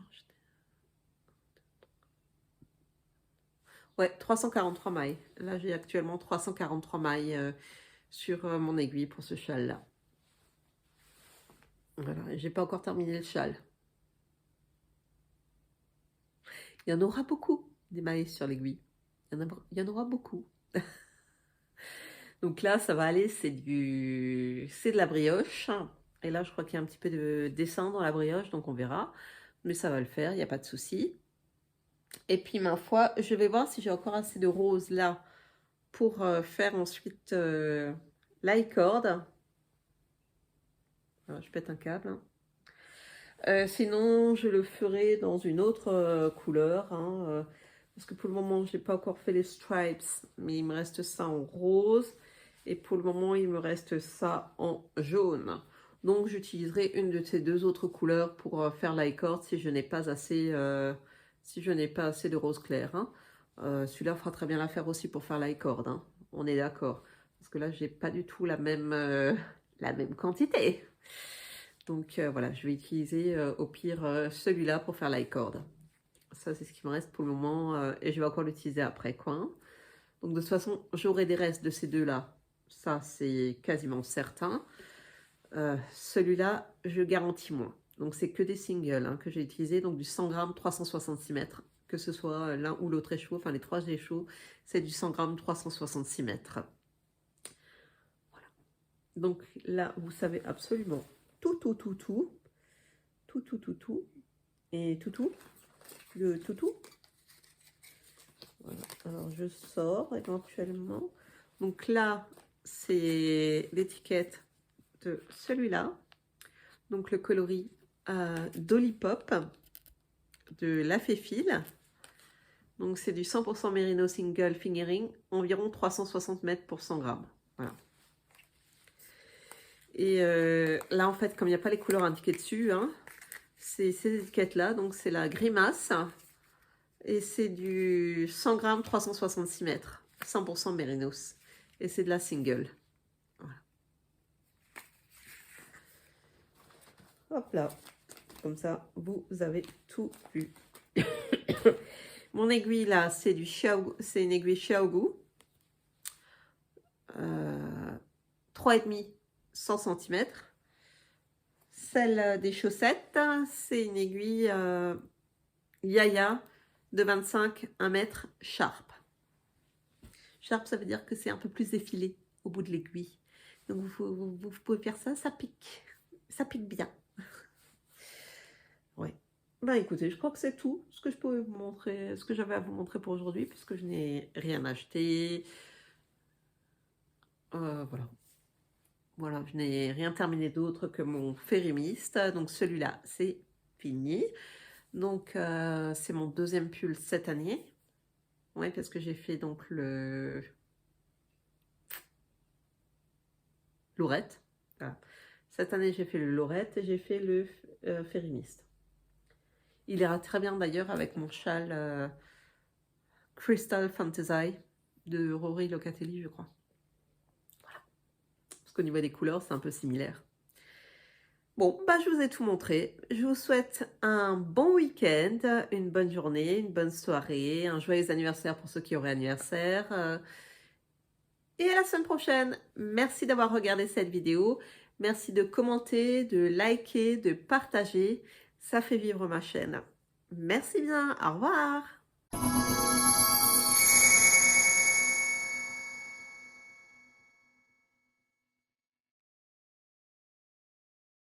Ouais, 343 mailles. Là, j'ai actuellement 343 mailles sur mon aiguille pour ce châle-là. Voilà, j'ai pas encore terminé le châle. Il y en aura beaucoup, des mailles sur l'aiguille. Il y en aura beaucoup. Donc là, ça va aller, c'est de la brioche. Et là, je crois qu'il y a un petit peu de dessin dans la brioche, donc on verra. Mais ça va le faire, il n'y a pas de souci. Et puis, ma foi, je vais voir si j'ai encore assez de rose là pour faire ensuite l'i-cord. Je pète un câble. Sinon, je le ferai dans une autre couleur. Parce que pour le moment, je n'ai pas encore fait les stripes. Mais il me reste ça en rose. Et pour le moment, il me reste ça en jaune. Donc, j'utiliserai une de ces deux autres couleurs pour faire l'i-cord si je n'ai pas assez, de rose clair. Celui-là fera très bien l'affaire aussi pour faire l'i-cord. On est d'accord. Parce que là, j'ai pas du tout la même quantité. Donc voilà, je vais utiliser au pire celui-là pour faire l'i-cord. Ça, c'est ce qui me reste pour le moment. Et je vais encore l'utiliser après, quoi. Donc de toute façon, j'aurai des restes de ces deux-là. Ça, c'est quasiment certain. Celui-là, je garantis moins. Donc c'est que des singles que j'ai utilisé. Donc du 100 grammes, 366 mètres. Que ce soit l'un ou l'autre écheveau, enfin les trois écheveaux, c'est du 100 grammes, 366 mètres. Voilà. Donc là, vous savez absolument tout, et tout, le tout. Voilà. Alors je sors éventuellement. Donc là, c'est l'étiquette de celui-là. Donc le coloris Dolipop de La Féfile. Donc c'est du 100% Merino Single Fingering, environ 360 mètres pour 100 grammes. Voilà. Et là, en fait, comme il n'y a pas les couleurs indiquées dessus, c'est ces étiquettes-là. Donc, c'est la Grimace. Et c'est du 100 grammes, 366 mètres. 100% Mérinos. Et c'est de la single. Voilà. Hop là. Comme ça, vous avez tout vu. Mon aiguille, là, c'est une aiguille Xiaogu. 3,5 100 cm. Celle des chaussettes, c'est une aiguille Yaya de 25 1 mètre Sharp. Sharp, ça veut dire que c'est un peu plus effilé au bout de l'aiguille. Donc vous pouvez faire ça, ça pique. Ça pique bien. Ouais. Ben écoutez, je crois que c'est tout ce que je pouvais vous montrer, ce que j'avais à vous montrer pour aujourd'hui, puisque je n'ai rien acheté. Voilà. Voilà, je n'ai rien terminé d'autre que mon férimiste. Donc celui-là, c'est fini. Donc c'est mon deuxième pull cette année. Oui, parce que j'ai fait donc le lorette. Voilà. Cette année, j'ai fait le lorette et j'ai fait le férimiste. Il ira très bien d'ailleurs avec mon châle Crystal Fantasy de Rory Locatelli, je crois. Au niveau des couleurs, c'est un peu similaire. Bon, bah, je vous ai tout montré. Je vous souhaite un bon week-end, une bonne journée, une bonne soirée, un joyeux anniversaire pour ceux qui auraient anniversaire. Et à la semaine prochaine. Merci d'avoir regardé cette vidéo. Merci de commenter, de liker, de partager. Ça fait vivre ma chaîne. Merci bien. Au revoir.